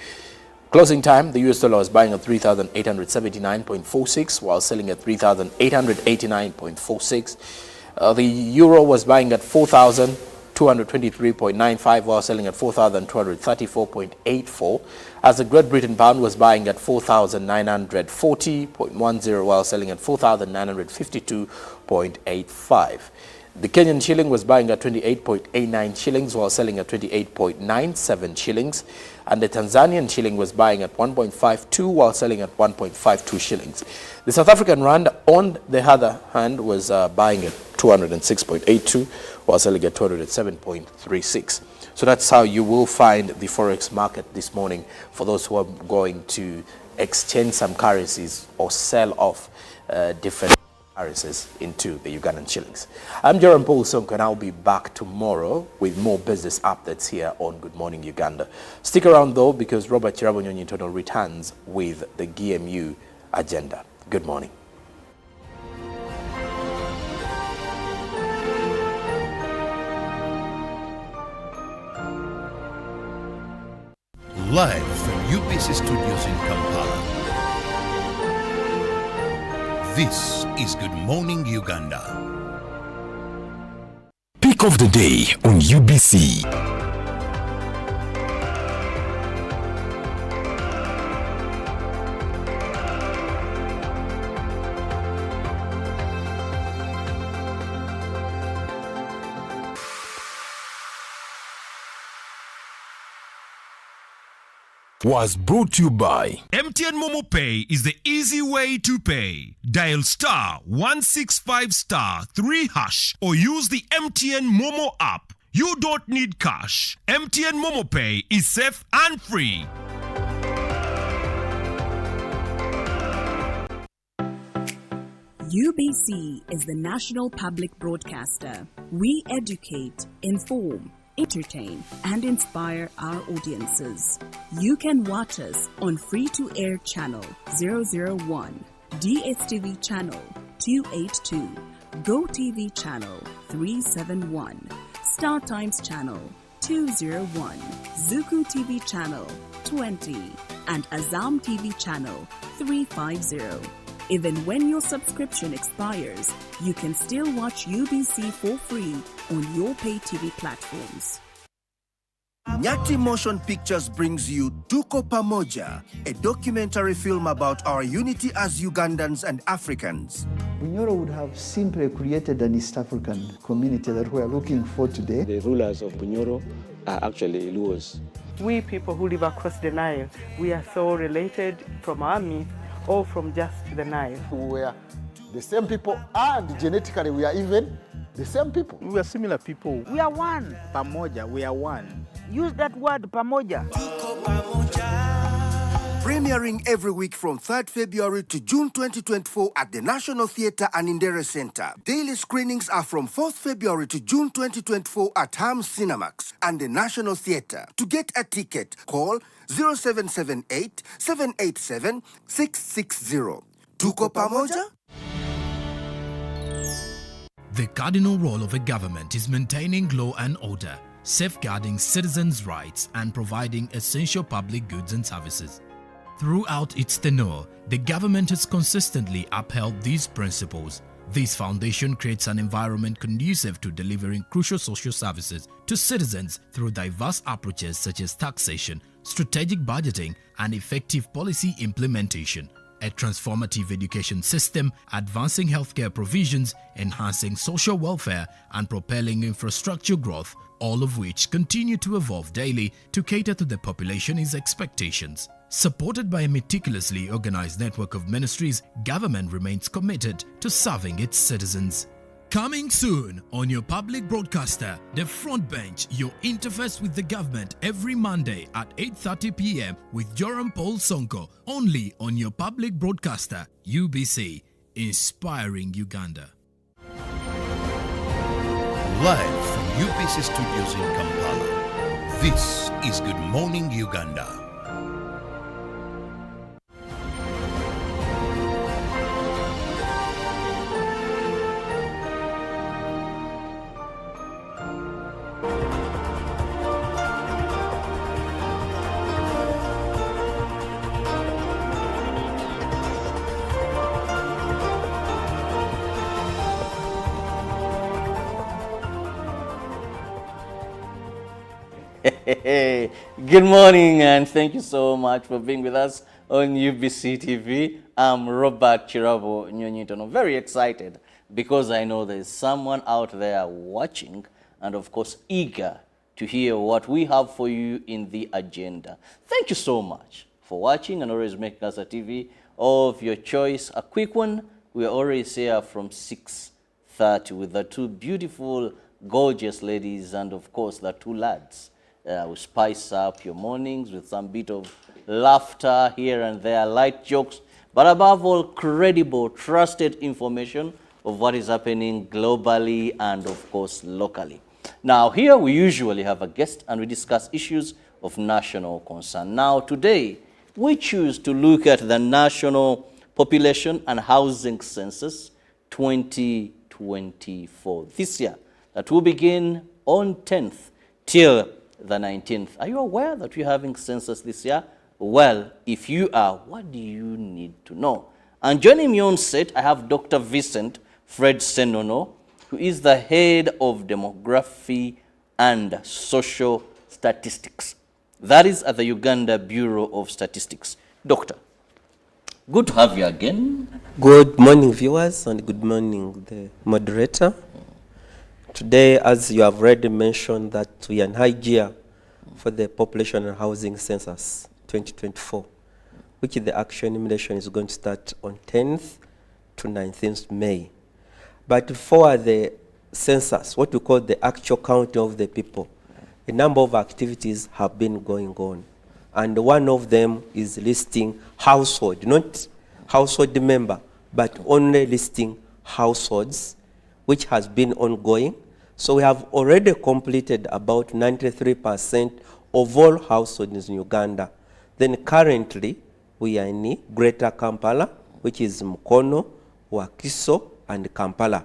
Closing time, the US dollar was buying at 3,879.46, while selling at 3,889.46. The euro was buying at 4,223.95, while selling at 4,234.84. As the Great Britain pound was buying at 4,940.10, while selling at 4,952.85. The Kenyan shilling was buying at 28.89 shillings, while selling at 28.97 shillings. And the Tanzanian shilling was buying at 1.52, while selling at 1.52 shillings. The South African rand, on the other hand, was buying at 206.82, while selling at 207.36. So that's how you will find the forex market this morning for those who are going to exchange some currencies or sell off different currencies into the Ugandan shillings. I'm Jerome Paul Sonko, and I'll be back tomorrow with more business updates here on Good Morning Uganda. Stick around though, because Robert Chirabonyonyi returns with the GMU agenda. Good morning. Live from UBC Studios in Kampala. This is Good Morning Uganda. Pick of the day on UBC. Was brought to you by MTN Momo Pay is the easy way to pay. Dial star 165 star 3 hash or use the MTN Momo app. You don't need cash. MTN Momo Pay is safe and free. UBC is the national public broadcaster. We educate, inform, entertain, and inspire our audiences. You can watch us on free-to-air channel 001, DSTV channel 282, GoTV channel 371, Star Times channel 201, Zuku TV channel 20, and Azam TV channel 350. Even when your subscription expires, you can still watch UBC for free on your pay TV platforms. Nyati Motion Pictures brings you Tuko Pamoja, a documentary film about our unity as Ugandans and Africans. Bunyoro would have simply created an East African community that we are looking for today. The rulers of Bunyoro are actually Luos. We people who live across the Nile, we are so related from our myth or from just the Nile. We are the same people, and genetically we are even the same people. We are similar people. We are one. Pamoja, we are one. Use that word, pamoja. Premiering every week from 3rd February to June 2024 at the National Theatre and Indere Center. Daily screenings are from 4th February to June 2024 at Ham Cinemax and the National Theatre. To get a ticket, call 0778 787 660. Tuko Pamoja? The cardinal role of a government is maintaining law and order, safeguarding citizens' rights and providing essential public goods and services. Throughout its tenure, the government has consistently upheld these principles. This foundation creates an environment conducive to delivering crucial social services to citizens through diverse approaches such as taxation, strategic budgeting, and effective policy implementation. A transformative education system, advancing healthcare provisions, enhancing social welfare, and propelling infrastructure growth, all of which continue to evolve daily to cater to the population's expectations. Supported by a meticulously organized network of ministries, government remains committed to serving its citizens. Coming soon on your public broadcaster, The Front Bench, your interface with the government every Monday at 8:30 p.m. with Joram Paul Sonko, only on your public broadcaster, UBC, inspiring Uganda. Live from UBC Studios in Kampala, this is Good Morning Uganda. Good morning and thank you so much for being with us on UBC TV. I'm Robert Chirabo Nyonyitono. Very excited because I know there's someone out there watching and of course eager to hear what we have for you in the agenda. Thank you so much for watching and always making us a TV of your choice. A quick one, we're always here from 6:30 with the two beautiful, gorgeous ladies and of course the two lads. We spice up your mornings with some bit of laughter here and there, light jokes, but above all, credible, trusted information of what is happening globally and, of course, locally. Now, here we usually have a guest and we discuss issues of national concern. Now, today, we choose to look at the National Population and Housing Census 2024. This year, that will begin on 10th till the 19th. Are you aware that we're having census this year? Well, if you are, what do you need to know? And joining me on set, I have Dr. Vincent Fred Senono, who is the head of demography and social statistics. That is at the Uganda Bureau of Statistics. Doctor, good to have you again. Good morning, viewers, and good morning, the moderator. Today, as you have already mentioned, that we are in high gear for the Population and Housing Census 2024, which the actual enumeration is going to start on 10th to 19th May. But for the census, what we call the actual counting of the people, a number of activities have been going on. And one of them is listing household, not household member, but only listing households, which has been ongoing. So we have already completed about 93% of all households in Uganda. Then currently, we are in Greater Kampala, which is Mukono, Wakiso, and Kampala.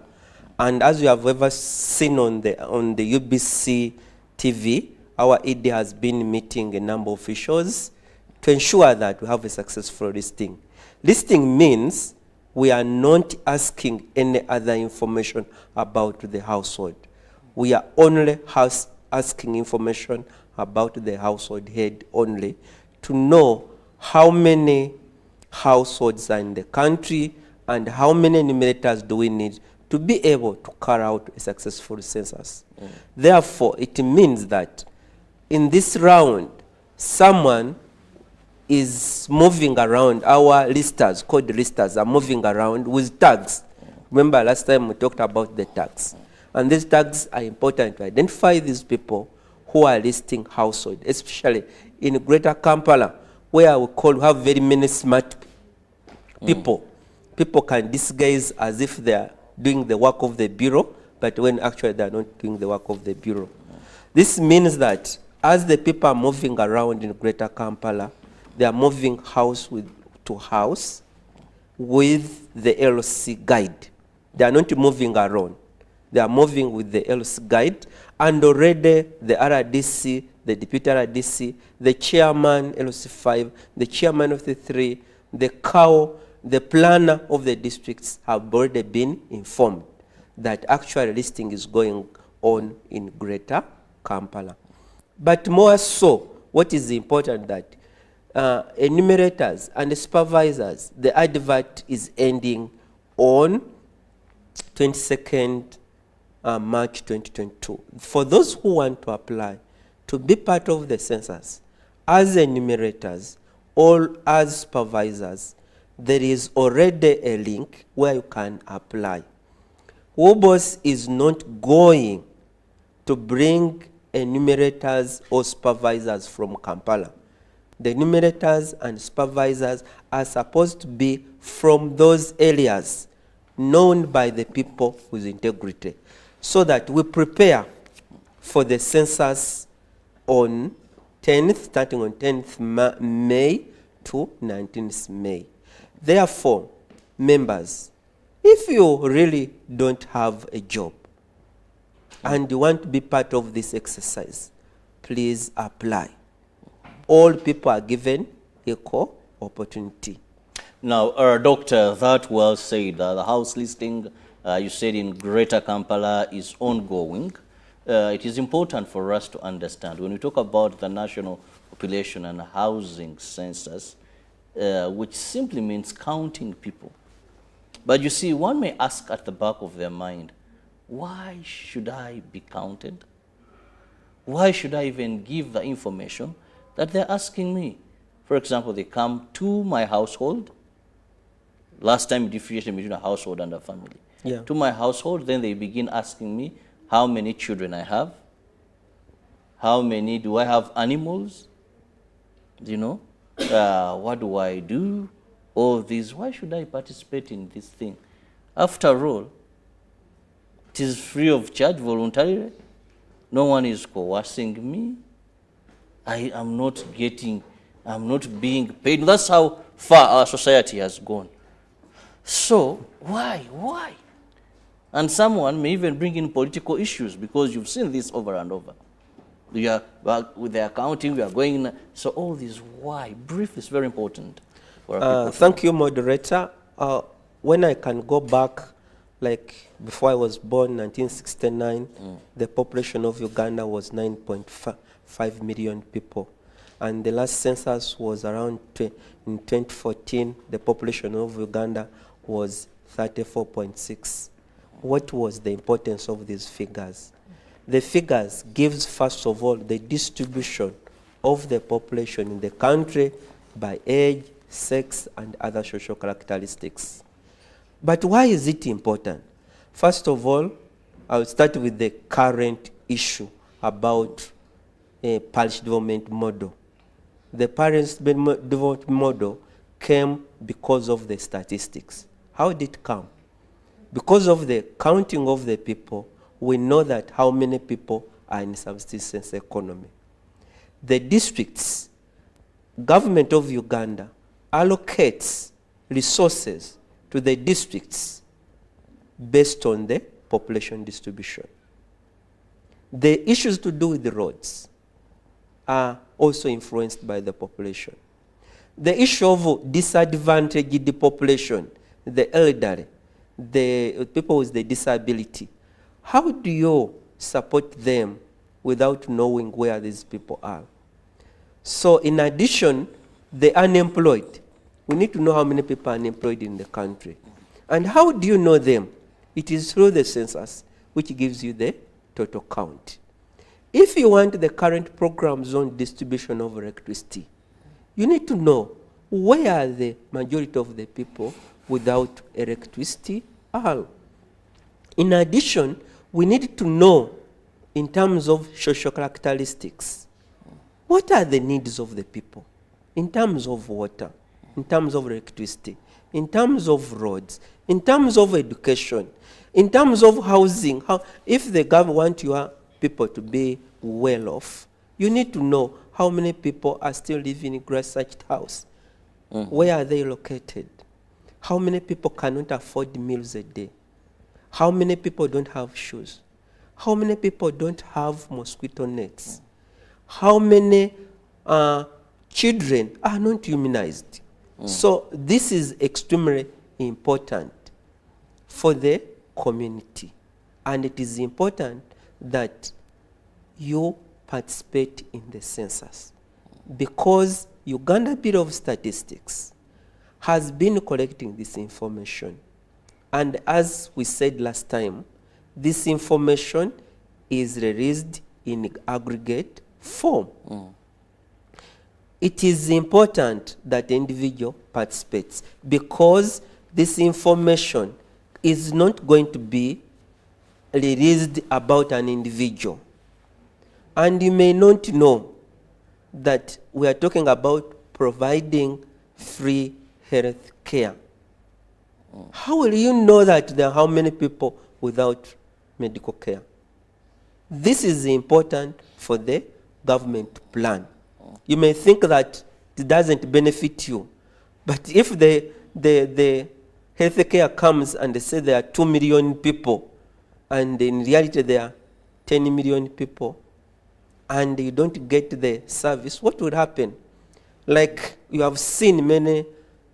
And as you have ever seen on the UBC TV, our ED has been meeting a number of officials to ensure that we have a successful listing. Listing means we are not asking any other information about the household. We are only asking information about the household head only to know how many households are in the country and how many enumerators do we need to be able to carry out a successful census. Therefore, it means that in this round, someone is moving around. Our listers, code listers, are moving around with tags. Remember last time we talked about the tags. And these tags are important to identify these people who are listing household, especially in Greater Kampala, where we have very many smart people. People can disguise as if they are doing the work of the bureau, but when actually they are not doing the work of the bureau. This means that as the people are moving around in Greater Kampala, they are moving house to house with the LC guide. They are not moving around. They are moving with the LC guide, and already the RDC, the deputy RDC, the chairman, LC5, the chairman of the 3, the COW, the planner of the districts have already been informed that actual listing is going on in Greater Kampala. But more so, what is important that enumerators and supervisors, the advert is ending on 22nd March 2022. For those who want to apply to be part of the census as enumerators or as supervisors, there is already a link where you can apply. WOBOS is not going to bring enumerators or supervisors from Kampala. The enumerators and supervisors are supposed to be from those areas known by the people with integrity, so that we prepare for the census on 10th, starting on 10th May to 19th May. Therefore, members, if you really don't have a job and you want to be part of this exercise, please apply. All people are given equal opportunity. Now, Doctor, that well said. The house listing, you said in Greater Kampala, is ongoing. It is important for us to understand when we talk about the National Population and Housing Census, which simply means counting people. But you see, one may ask at the back of their mind, why should I be counted? Why should I even give the information that they're asking me? For example, they come to my household. Last time, differentiation between a household and a family. Yeah. To my household, then they begin asking me how many children I have, how many, do I have animals? You know, what do I do? All these, why should I participate in this thing? After all, it is free of charge, voluntarily. No one is coercing me. I am not getting, I'm not being paid. That's how far our society has gone. So, why? And someone may even bring in political issues, because you've seen this over and over. We are, with the accounting, we are going in. So all this, why? Brief is very important for our people. Thank you, moderator. When I can go back, like before I was born, 1969, the population of Uganda was 9.5 million people. And the last census was around, in 2014, the population of Uganda was 34.6. What was the importance of these figures? The figures gives, first of all, the distribution of the population in the country by age, sex, and other social characteristics. But why is it important? First of all, I'll start with the current issue about a parish development model. The parish development model came because of the statistics. How did it come? Because of the counting of the people, we know that how many people are in subsistence economy. The districts, government of Uganda allocates resources to the districts based on the population distribution. The issues to do with the roads are also influenced by the population. The issue of disadvantaged population, the elderly, the people with the disability. How do you support them without knowing where these people are? So in addition, the unemployed, we need to know how many people are unemployed in the country. And how do you know them? It is through the census, which gives you the total count. If you want the current programs on distribution of electricity, you need to know where the majority of the people without electricity are. In addition, we need to know, in terms of social characteristics, what are the needs of the people in terms of water, in terms of electricity, in terms of roads, in terms of education, in terms of housing. If the government wants your people to be well off, you need to know how many people are still living in grass-thatched house. Where are they located? How many people cannot afford meals a day? How many people don't have shoes? How many people don't have mosquito nets? How many children are not immunized? So this is extremely important for the community. And it is important that you participate in the census, because Uganda Bureau of Statistics has been collecting this information. And as we said last time, this information is released in aggregate form. It is important that the individual participates, because this information is not going to be released about an individual. And you may not know that we are talking about providing free health care. How will you know that there are how many people without medical care? This is important for the government to plan. You may think that it doesn't benefit you, but if the health care comes and they say there are 2 million people, and in reality there are 10 million people, and you don't get the service, what would happen? Like you have seen many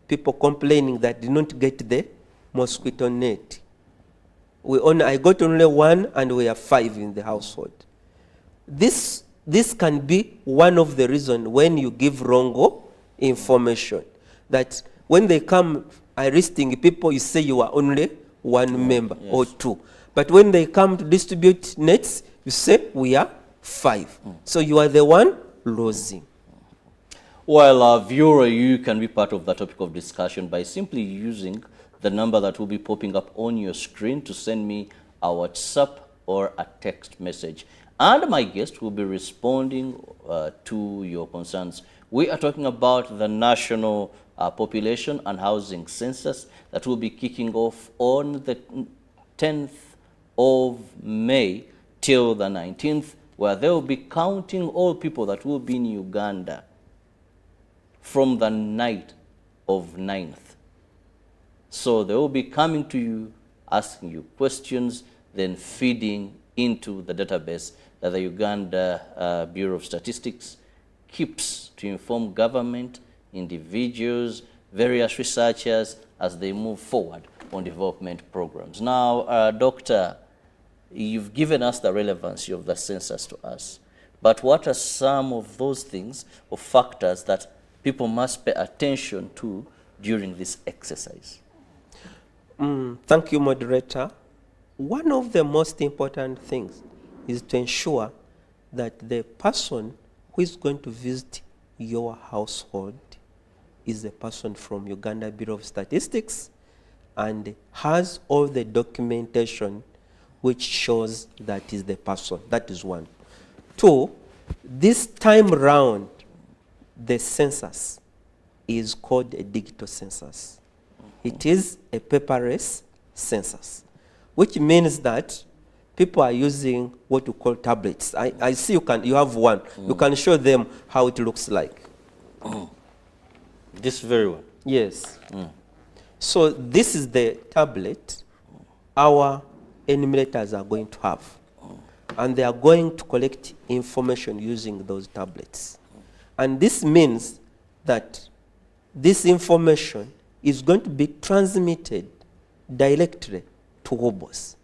people complaining that did not get the mosquito net. I got only one, and we are 5 in the household. This can be one of the reasons when you give wrong information. That when they come arresting people, you say you are only one member or 2. But when they come to distribute nets, you say we are 5. So you are the one losing. Well, viewer, you can be part of the topic of discussion by simply using the number that will be popping up on your screen to send me a WhatsApp or a text message. And my guest will be responding to your concerns. We are talking about the National Population and Housing Census that will be kicking off on the 10th of May till the 19th, where they will be counting all people that will be in Uganda from the night of 9th. So they will be coming to you, asking you questions, then feeding into the database that the Uganda Bureau of Statistics keeps to inform government, individuals, various researchers as they move forward on development programs. Now, Doctor, you've given us the relevancy of the census to us, but what are some of those things or factors that people must pay attention to during this exercise? Thank you, moderator. One of the most important things is to ensure that the person who is going to visit your household is a person from Uganda Bureau of Statistics and has all the documentation which shows that is the person. That is one. 2, this time round, the census is called a digital census. It is a paperless census, which means that people are using what we call tablets. I see you have one. You can show them how it looks like. This very one? Yes. So this is the tablet our enumerators are going to have. And they are going to collect information using those tablets. And this means that this information is going to be transmitted directly to WOBOS.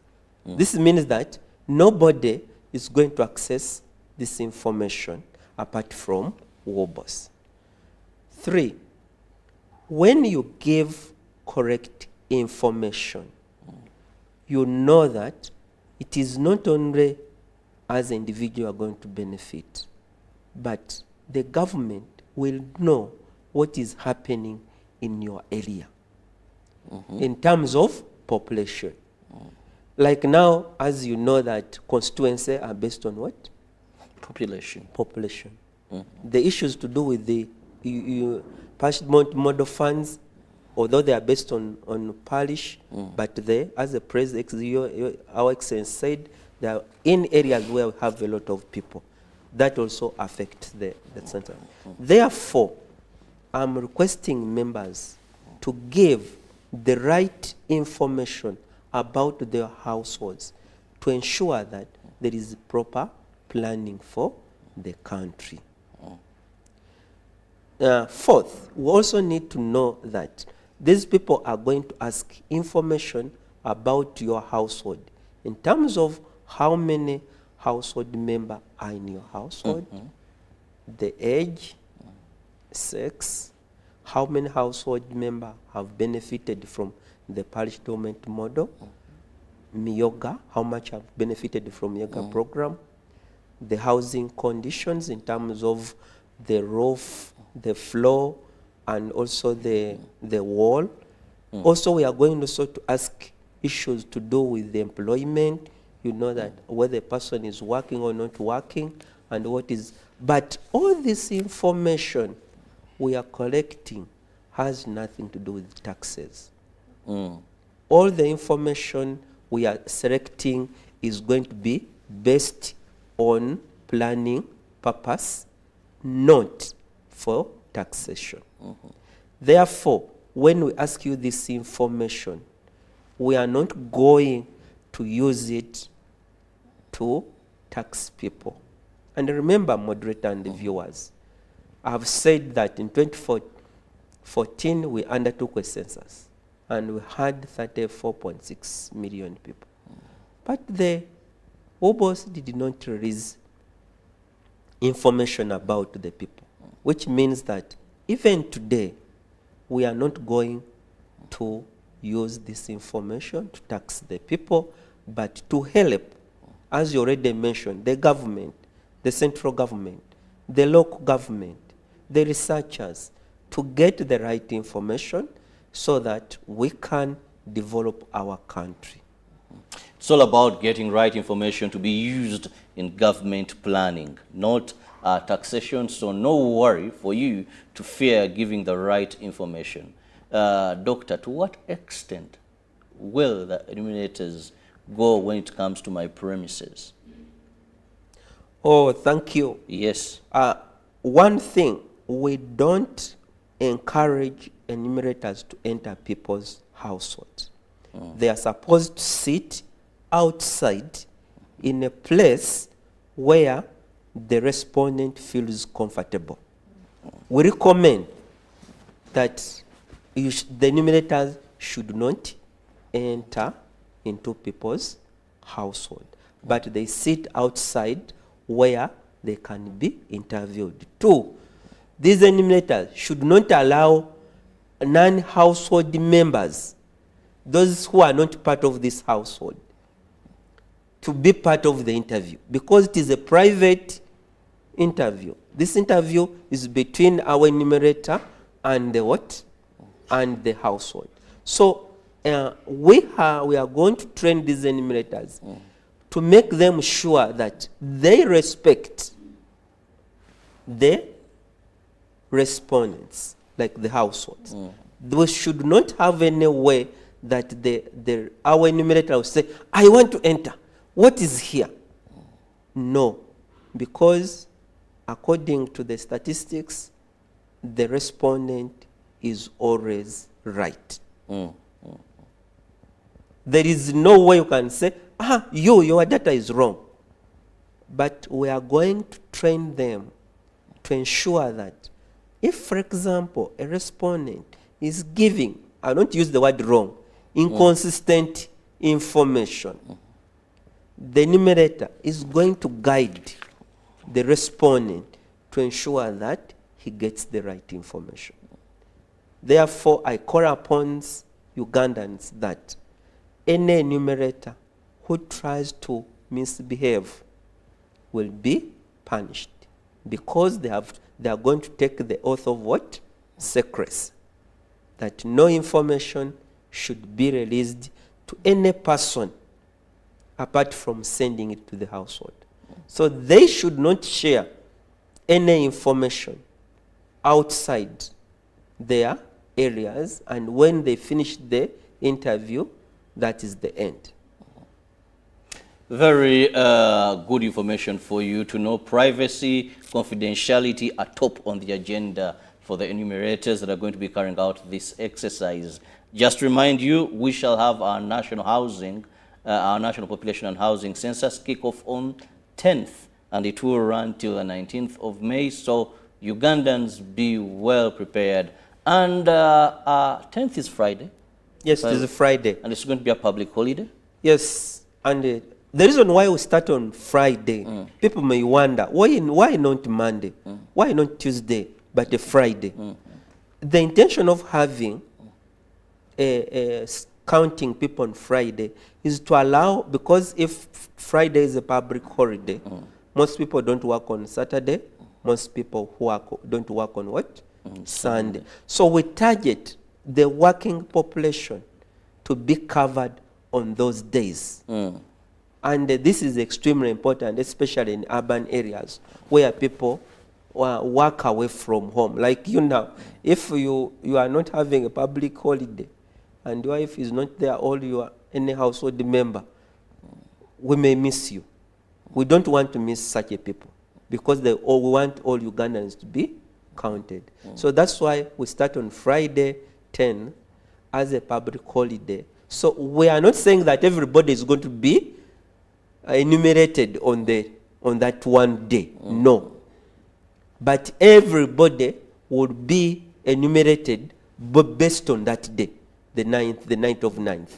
This means that nobody is going to access this information apart from WOBOS. 3, when you give correct information, you know that it is not only as an individual are going to benefit, but the government will know what is happening in your area in terms of population. Like now, as you know that constituencies are based on what? Population. Population. The issues to do with the parish model funds, although they are based on parish, but they, as the President, our Excellency said, they are in areas where we have a lot of people. That also affects the center. Therefore, I'm requesting members to give the right information about their households to ensure that there is proper planning for the country. Fourth, we also need to know that these people are going to ask information about your household in terms of how many household members are in your household, the age, sex, how many household members have benefited from the parish endowment model, Yoga, how much have benefited from Yoga program, the housing conditions in terms of the roof, the floor, and also the wall. Also, we are going also to ask issues to do with the employment, you know that whether a person is working or not working, and what is, but all this information we are collecting has nothing to do with taxes. All the information we are selecting is going to be based on planning purpose, not for taxation. Therefore, when we ask you this information, we are not going to use it to tax people. And remember, moderator and the viewers, I have said that in 2014 we undertook a census and we had 34.6 million people. But the WOBOS did not release information about the people, which means that even today we are not going to use this information to tax the people, but to help, as you already mentioned, the government, the central government, the local government, the researchers, to get the right information so that we can develop our country. It's all about getting right information to be used in government planning, not taxation, so no worry for you to fear giving the right information. Doctor, to what extent will the enumerators go when it comes to my premises? Oh, thank you. Yes. One thing, we don't encourage enumerators to enter people's households. They are supposed to sit outside in a place where the respondent feels comfortable. We recommend that the enumerators should not enter into people's household, but they sit outside where they can be interviewed. 2, these enumerators should not allow non-household members, those who are not part of this household, to be part of the interview, because it is a private interview. This interview is between our enumerator and the what? And the household. So we are going to train these enumerators to make them sure that they respect the respondents, like the households. They should not have any way that our enumerator will say, I want to enter. What is here? No, because according to the statistics, the respondent is always right. There is no way you can say, your data is wrong. But we are going to train them to ensure that if, for example, a respondent is giving I don't use the word wrong, inconsistent information, the enumerator is going to guide the respondent to ensure that he gets the right information. Therefore, I call upon Ugandans that any enumerator who tries to misbehave will be punished, because they are going to take the oath of what? Secrecy. That no information should be released to any person apart from sending it to the household. So they should not share any information outside their areas, and when they finish the interview, that is the end. Very good information for you to know. Privacy, confidentiality are top on the agenda for the enumerators that are going to be carrying out this exercise. Just to remind you, we shall have our national housing, our national population and housing census kick off on 10th, and it will run till the 19th of May. So Ugandans, be well prepared. And 10th is Friday. Yes, it is a Friday. And it's going to be a public holiday? Yes, and the reason why we start on Friday, people may wonder, why not Monday? Why not Tuesday, but a Friday? The intention of having counting people on Friday is to allow, because if Friday is a public holiday, most people don't work on Saturday, most people who don't work on what? Sunday. So we target the working population to be covered on those days. And this is extremely important, especially in urban areas where people work away from home. Like you now, if you are not having a public holiday and your wife is not there, or you are any household member, we may miss you. We don't want to miss such a people, because we want all Ugandans to be counted. So that's why we start on Friday 10 as a public holiday. So we are not saying that everybody is going to be enumerated on that one day. No. But everybody would be enumerated based on that day, the night of 9th.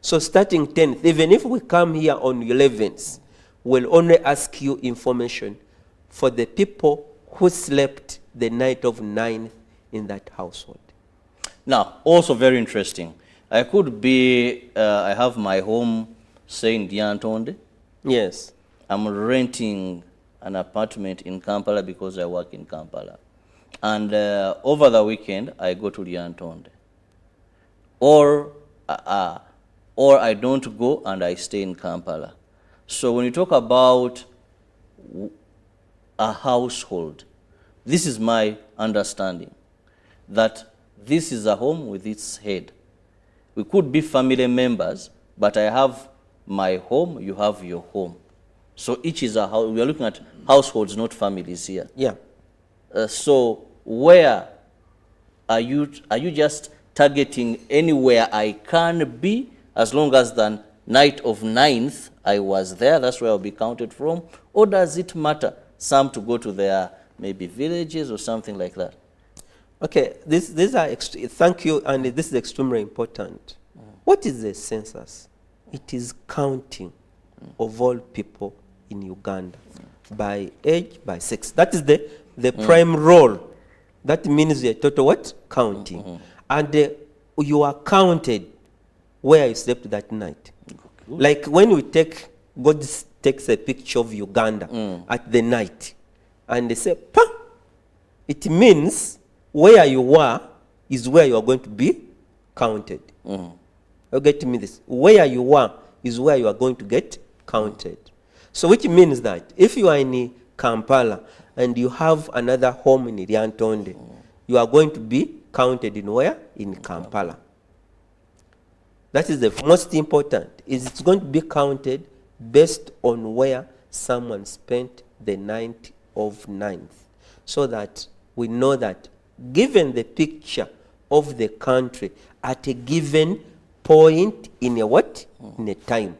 So starting 10th, even if we come here on 11th, we'll only ask you information for the people who slept the night of 9th in that household. Now, also very interesting. I could be, I have my home, say, in Diantonde. Yes. I'm renting an apartment in Kampala because I work in Kampala. And over the weekend, I go to Diantonde. Or I don't go and I stay in Kampala. So when you talk about a household, this is my understanding, that this is a home with its head. We could be family members, but I have my home, you have your home. So each is a house. We are looking at households, not families here. Yeah. So where are you just targeting anywhere I can be, as long as the night of 9th I was there, that's where I'll be counted from? Or does it matter some to go to their maybe villages or something like that? Okay, these are thank you, and this is extremely important. What is the census? It is counting of all people in Uganda by age, by sex. That is the prime role. That means the total what? Counting. And you are counted where you slept that night. Like when we God takes a picture of Uganda at the night, and they say, "Pah!" It means where you were is where you are going to be counted. You get me this? Where you were is where you are going to get counted. So which means that if you are in Kampala and you have another home in Lyantonde, you are going to be counted in where? In Kampala. That is the most important. It's going to be counted based on where someone spent the night of 9th, so that we know that given the picture of the country at a given point in a what? In a time.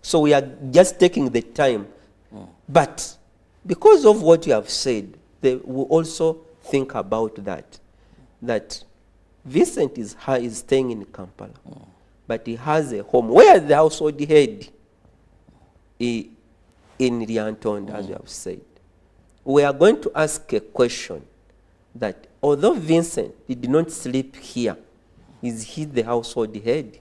So we are just taking the time. But because of what you have said, we also think about that Vincent is staying in Kampala, but he has a home. Where the household head? In Lyantonde, as you have said. We are going to ask a question that although Vincent did not sleep here, is he the household head?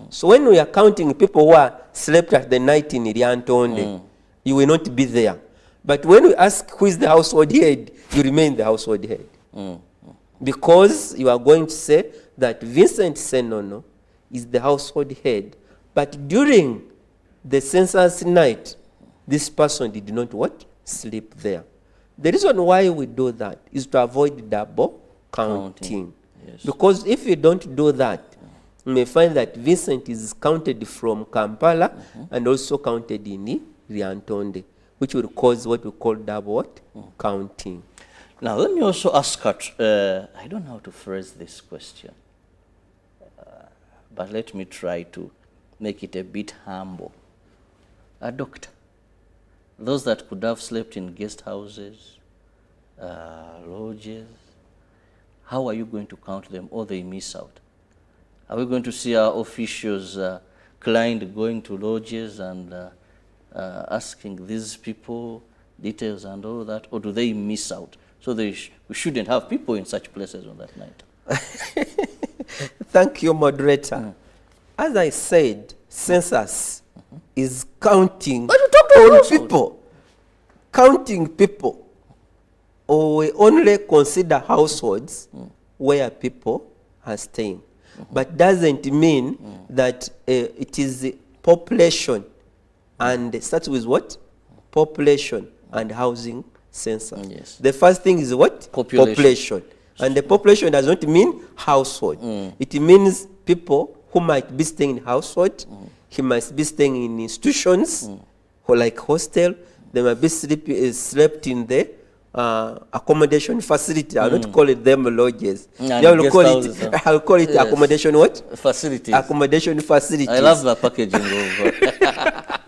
So when we are counting people who are slept at the night in Lyantonde, you will not be there. But when we ask who is the household head, you remain the household head. Because you are going to say that Vincent Senono is the household head, but during the census night, this person did not what? Sleep there. The reason why we do that is to avoid double counting. Yes. Because if you don't do that, you may find that Vincent is counted from Kampala and also counted in Lyantonde, which will cause what we call double what? Counting. Now, let me also ask her, I don't know how to phrase this question, but let me try to make it a bit humble. A doctor, those that could have slept in guest houses, lodges, how are you going to count them, or they miss out? Are we going to see our officials, client going to lodges and asking these people details and all that, or do they miss out? So we shouldn't have people in such places on that night. Thank you, moderator. As I said, census is counting all people. Counting people. Or we only consider households where people are staying. But doesn't mean that it is population, and it starts with what? Population and housing census. Yes. The first thing is what? Population. And the population does not mean household. It means people who might be staying in household. He might be staying in institutions, or like hostel. They might be slept in the accommodation facility. I'll not call it them lodges. I'll call it yes. Accommodation what? Facilities. Accommodation facilities. I love the packaging of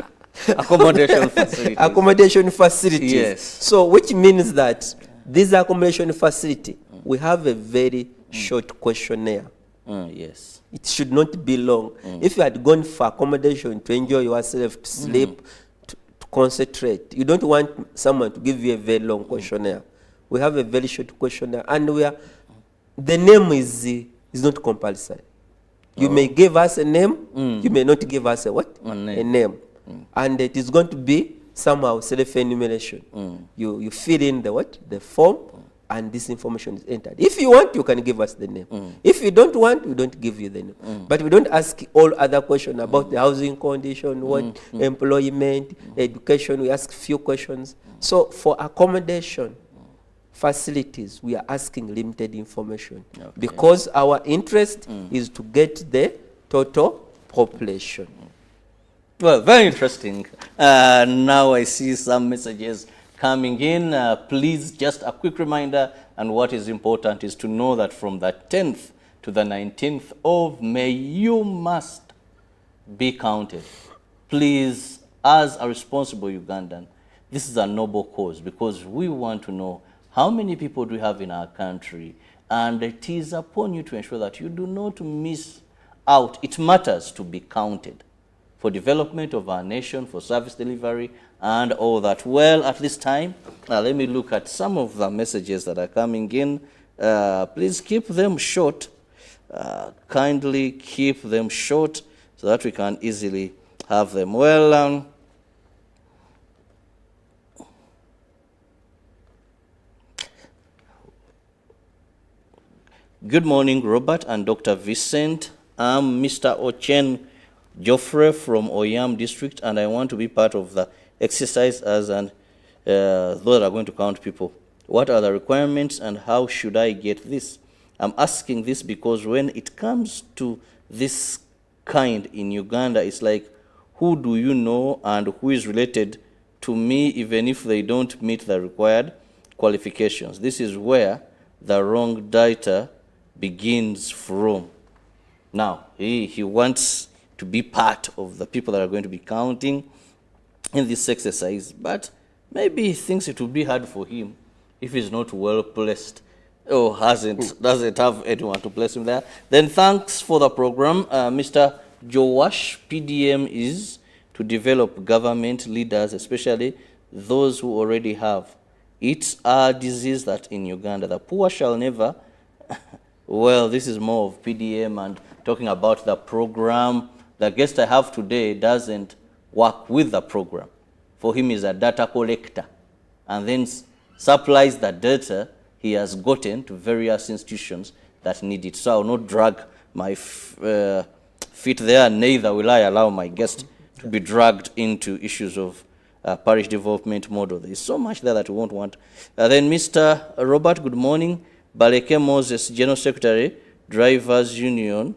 accommodation facilities. Accommodation facilities. Yes. So which means that this accommodation facility, we have a very short questionnaire. Yes. It should not be long. If you had gone for accommodation to enjoy yourself, to sleep, to concentrate, you don't want someone to give you a very long questionnaire. We have a very short questionnaire, and the name is not compulsory. You may give us a name, you may not give us a what? A name. And it is going to be somehow self-enumeration. You fill in the what? The form, and this information is entered. If you want, you can give us the name. If you don't want, we don't give you the name. But we don't ask all other questions about the housing condition, what employment, education. We ask few questions. So for accommodation facilities, we are asking limited information because our interest is to get the total population. Well, very interesting. Now I see some messages coming in. Please, just a quick reminder, and what is important is to know that from the 10th to the 19th of May, you must be counted. Please, as a responsible Ugandan, this is a noble cause because we want to know how many people do we have in our country, and it is upon you to ensure that you do not miss out. It matters to be counted for development of our nation, for service delivery, and all that. Well, at this time, let me look at some of the messages that are coming in. Please keep them short. Kindly keep them short so that we can easily have them. Well, good morning, Robert and Dr. Vincent. I'm Mr. Ochen Joffre from Oyam district, and I want to be part of the exercise as those that are going to count people. What are the requirements and how should I get this? I'm asking this because when it comes to this kind in Uganda, it's like, who do you know and who is related to me even if they don't meet the required qualifications? This is where the wrong data begins from. Now, he wants to be part of the people that are going to be counting in this exercise, but maybe he thinks it will be hard for him if he's not well placed Oh, doesn't have anyone to place him there. Then thanks for the program. Mr. Jowash, PDM is to develop government leaders, especially those who already have. It's a disease that in Uganda, the poor shall never. Well, this is more of PDM and talking about the program. The guest I have today doesn't work with the program. For him, he's a data collector and then supplies the data he has gotten to various institutions that need it. So I will not drag my feet there, neither will I allow my guest to be dragged into issues of parish development model. There is so much there that we won't want. Then Mr. Robert, good morning. Baleke Moses, General Secretary, Drivers Union.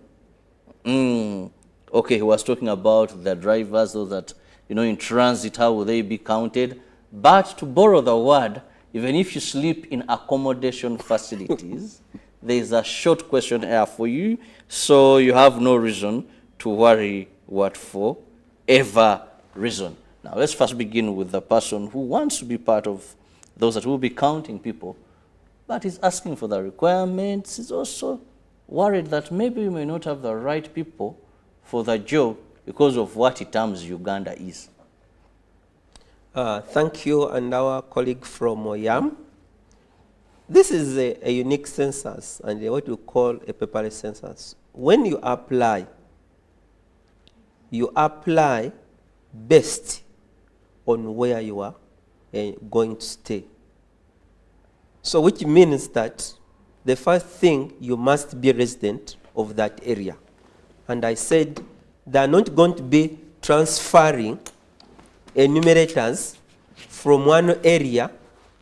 Okay, he was talking about the drivers, those that, in transit, how will they be counted? But to borrow the word, even if you sleep in accommodation facilities, there is a short questionnaire for you, so you have no reason to worry what for ever reason. Now, let's first begin with the person who wants to be part of those that will be counting people, but is asking for the requirements, is also worried that maybe we may not have the right people for the job because of what it terms Uganda is. Thank you, and our colleague from YAM. This is a unique census and what we call a paperless census. When you apply based on where you are going to stay. So which means that the first thing, you must be a resident of that area. And I said they are not going to be transferring enumerators from one area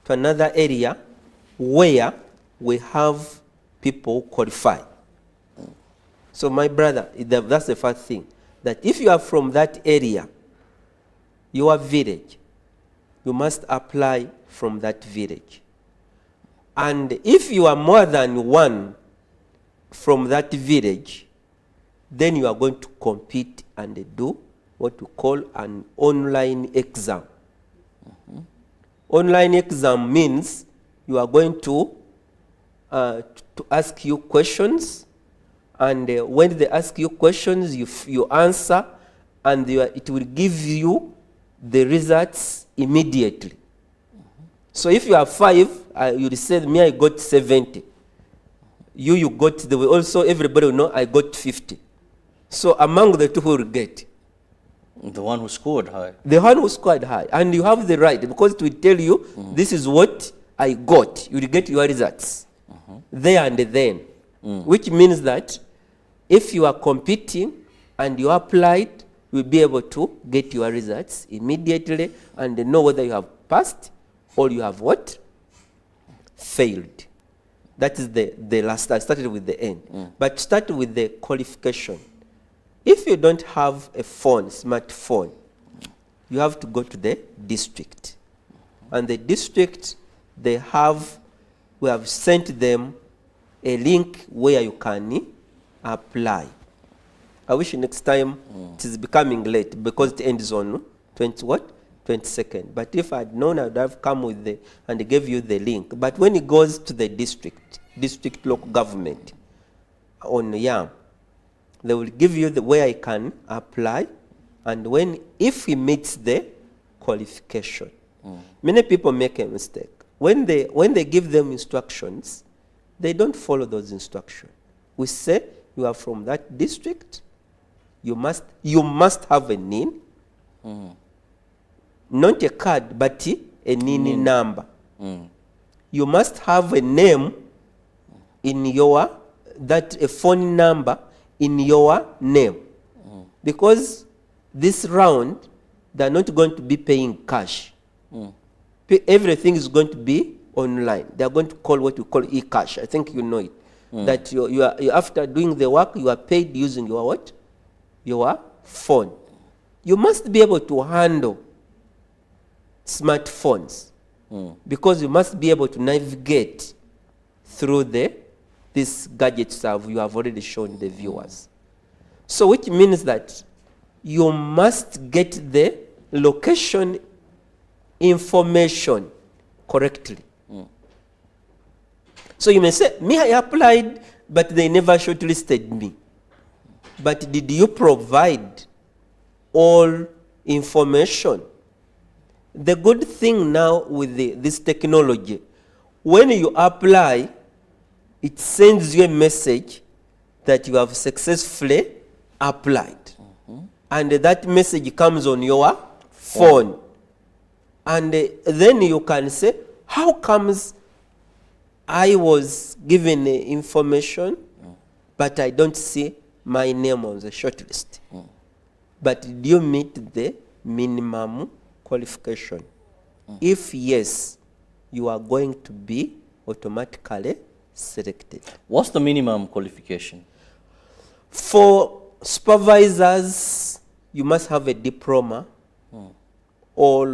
to another area where we have people qualify. So my brother, that's the first thing, that if you are from that area, your village, you must apply from that village. And if you are more than one from that village, then you are going to compete and do what we call an online exam. Online exam means you are going to ask you questions, and when they ask you questions, you answer, and it will give you the results immediately. So if you have 5, you will say, me, I got 70. You got, also everybody will know I got 50. So among the two, who will get? The one who scored high. The one who scored high. And you have the right, because it will tell you, this is what I got. You will get your results there and then. Which means that if you are competing and you applied, you will be able to get your results immediately and know whether you have passed or you have what? Failed. That is the last. I started with the end. But start with the qualification. If you don't have a phone, smartphone, you have to go to the district. And the district, we have sent them a link where you can apply. I wish next time it is becoming late because it ends on 22nd. But if I had known, I would have come with and gave you the link. But when it goes to the district local government on YAM, they will give you where I can apply, and if he meets the qualification. Many people make a mistake. When they give them instructions, they don't follow those instructions. We say, you are from that district, you must have a NIN, not a card, but a NIN number. You must have a name in a phone number in your name. Because this round, they're not going to be paying cash. Everything is going to be online. They're going to call what you call e-cash. I think you know it. That you are, after doing the work, you are paid using your what? Your phone. You must be able to handle smartphones because you must be able to navigate through these gadgets you have already shown the viewers. So which means that you must get the location information correctly. So you may say, me, I applied, but they never shortlisted me. But did you provide all information? The good thing now with this technology, when you apply, it sends you a message that you have successfully applied. And that message comes on your phone. And then you can say, how comes I was given information, but I don't see my name on the shortlist? But did you meet the minimum qualification? If yes, you are going to be automatically selected. What's the minimum qualification? For supervisors, you must have a diploma or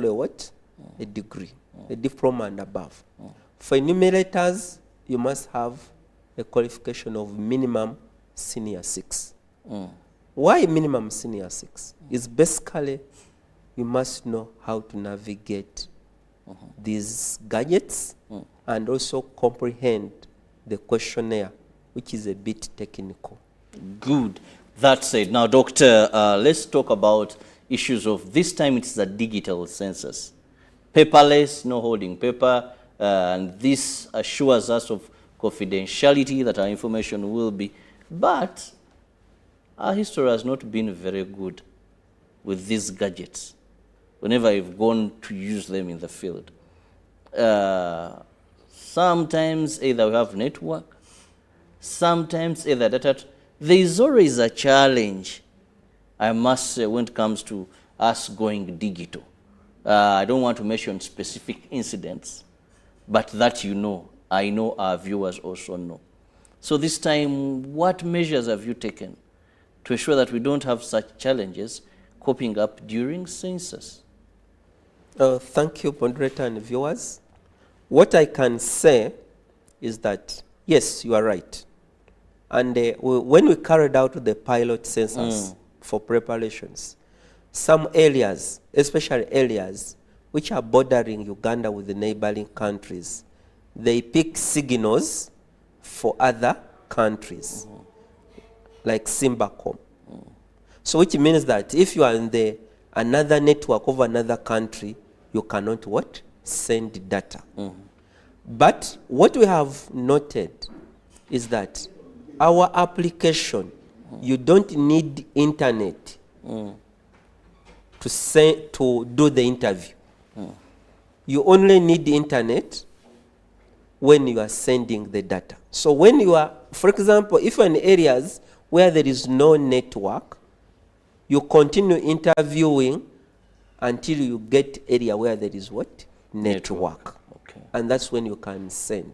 a degree, a diploma and above. For enumerators, you must have a qualification of minimum senior 6. Why minimum senior 6? It's basically you must know how to navigate these gadgets and also comprehend the questionnaire, which is a bit technical. Good. That said, now, Doctor, let's talk about issues of this time. It's the digital census. Paperless, no holding paper, and this assures us of confidentiality that our information will be. But our history has not been very good with these gadgets whenever I've gone to use them in the field. Sometimes either we have network, sometimes either data. There is always a challenge, I must say, when it comes to us going digital. I don't want to mention specific incidents, but that I know our viewers also know. So this time, what measures have you taken to ensure that we don't have such challenges coping up during census? Thank you, moderator and viewers. What I can say is that, yes, you are right. And when we carried out the pilot census for preparations, some areas, especially areas which are bordering Uganda with the neighboring countries, they pick signals for other countries, like Simbacom. So which means that if you are in another network of another country, you cannot send data. But what we have noted is that our application, you don't need internet to do the interview. You only need the internet when you are sending the data. So when you are, for example, if you're in areas where there is no network, you continue interviewing until you get area where there is network. Okay. And that's when you can send.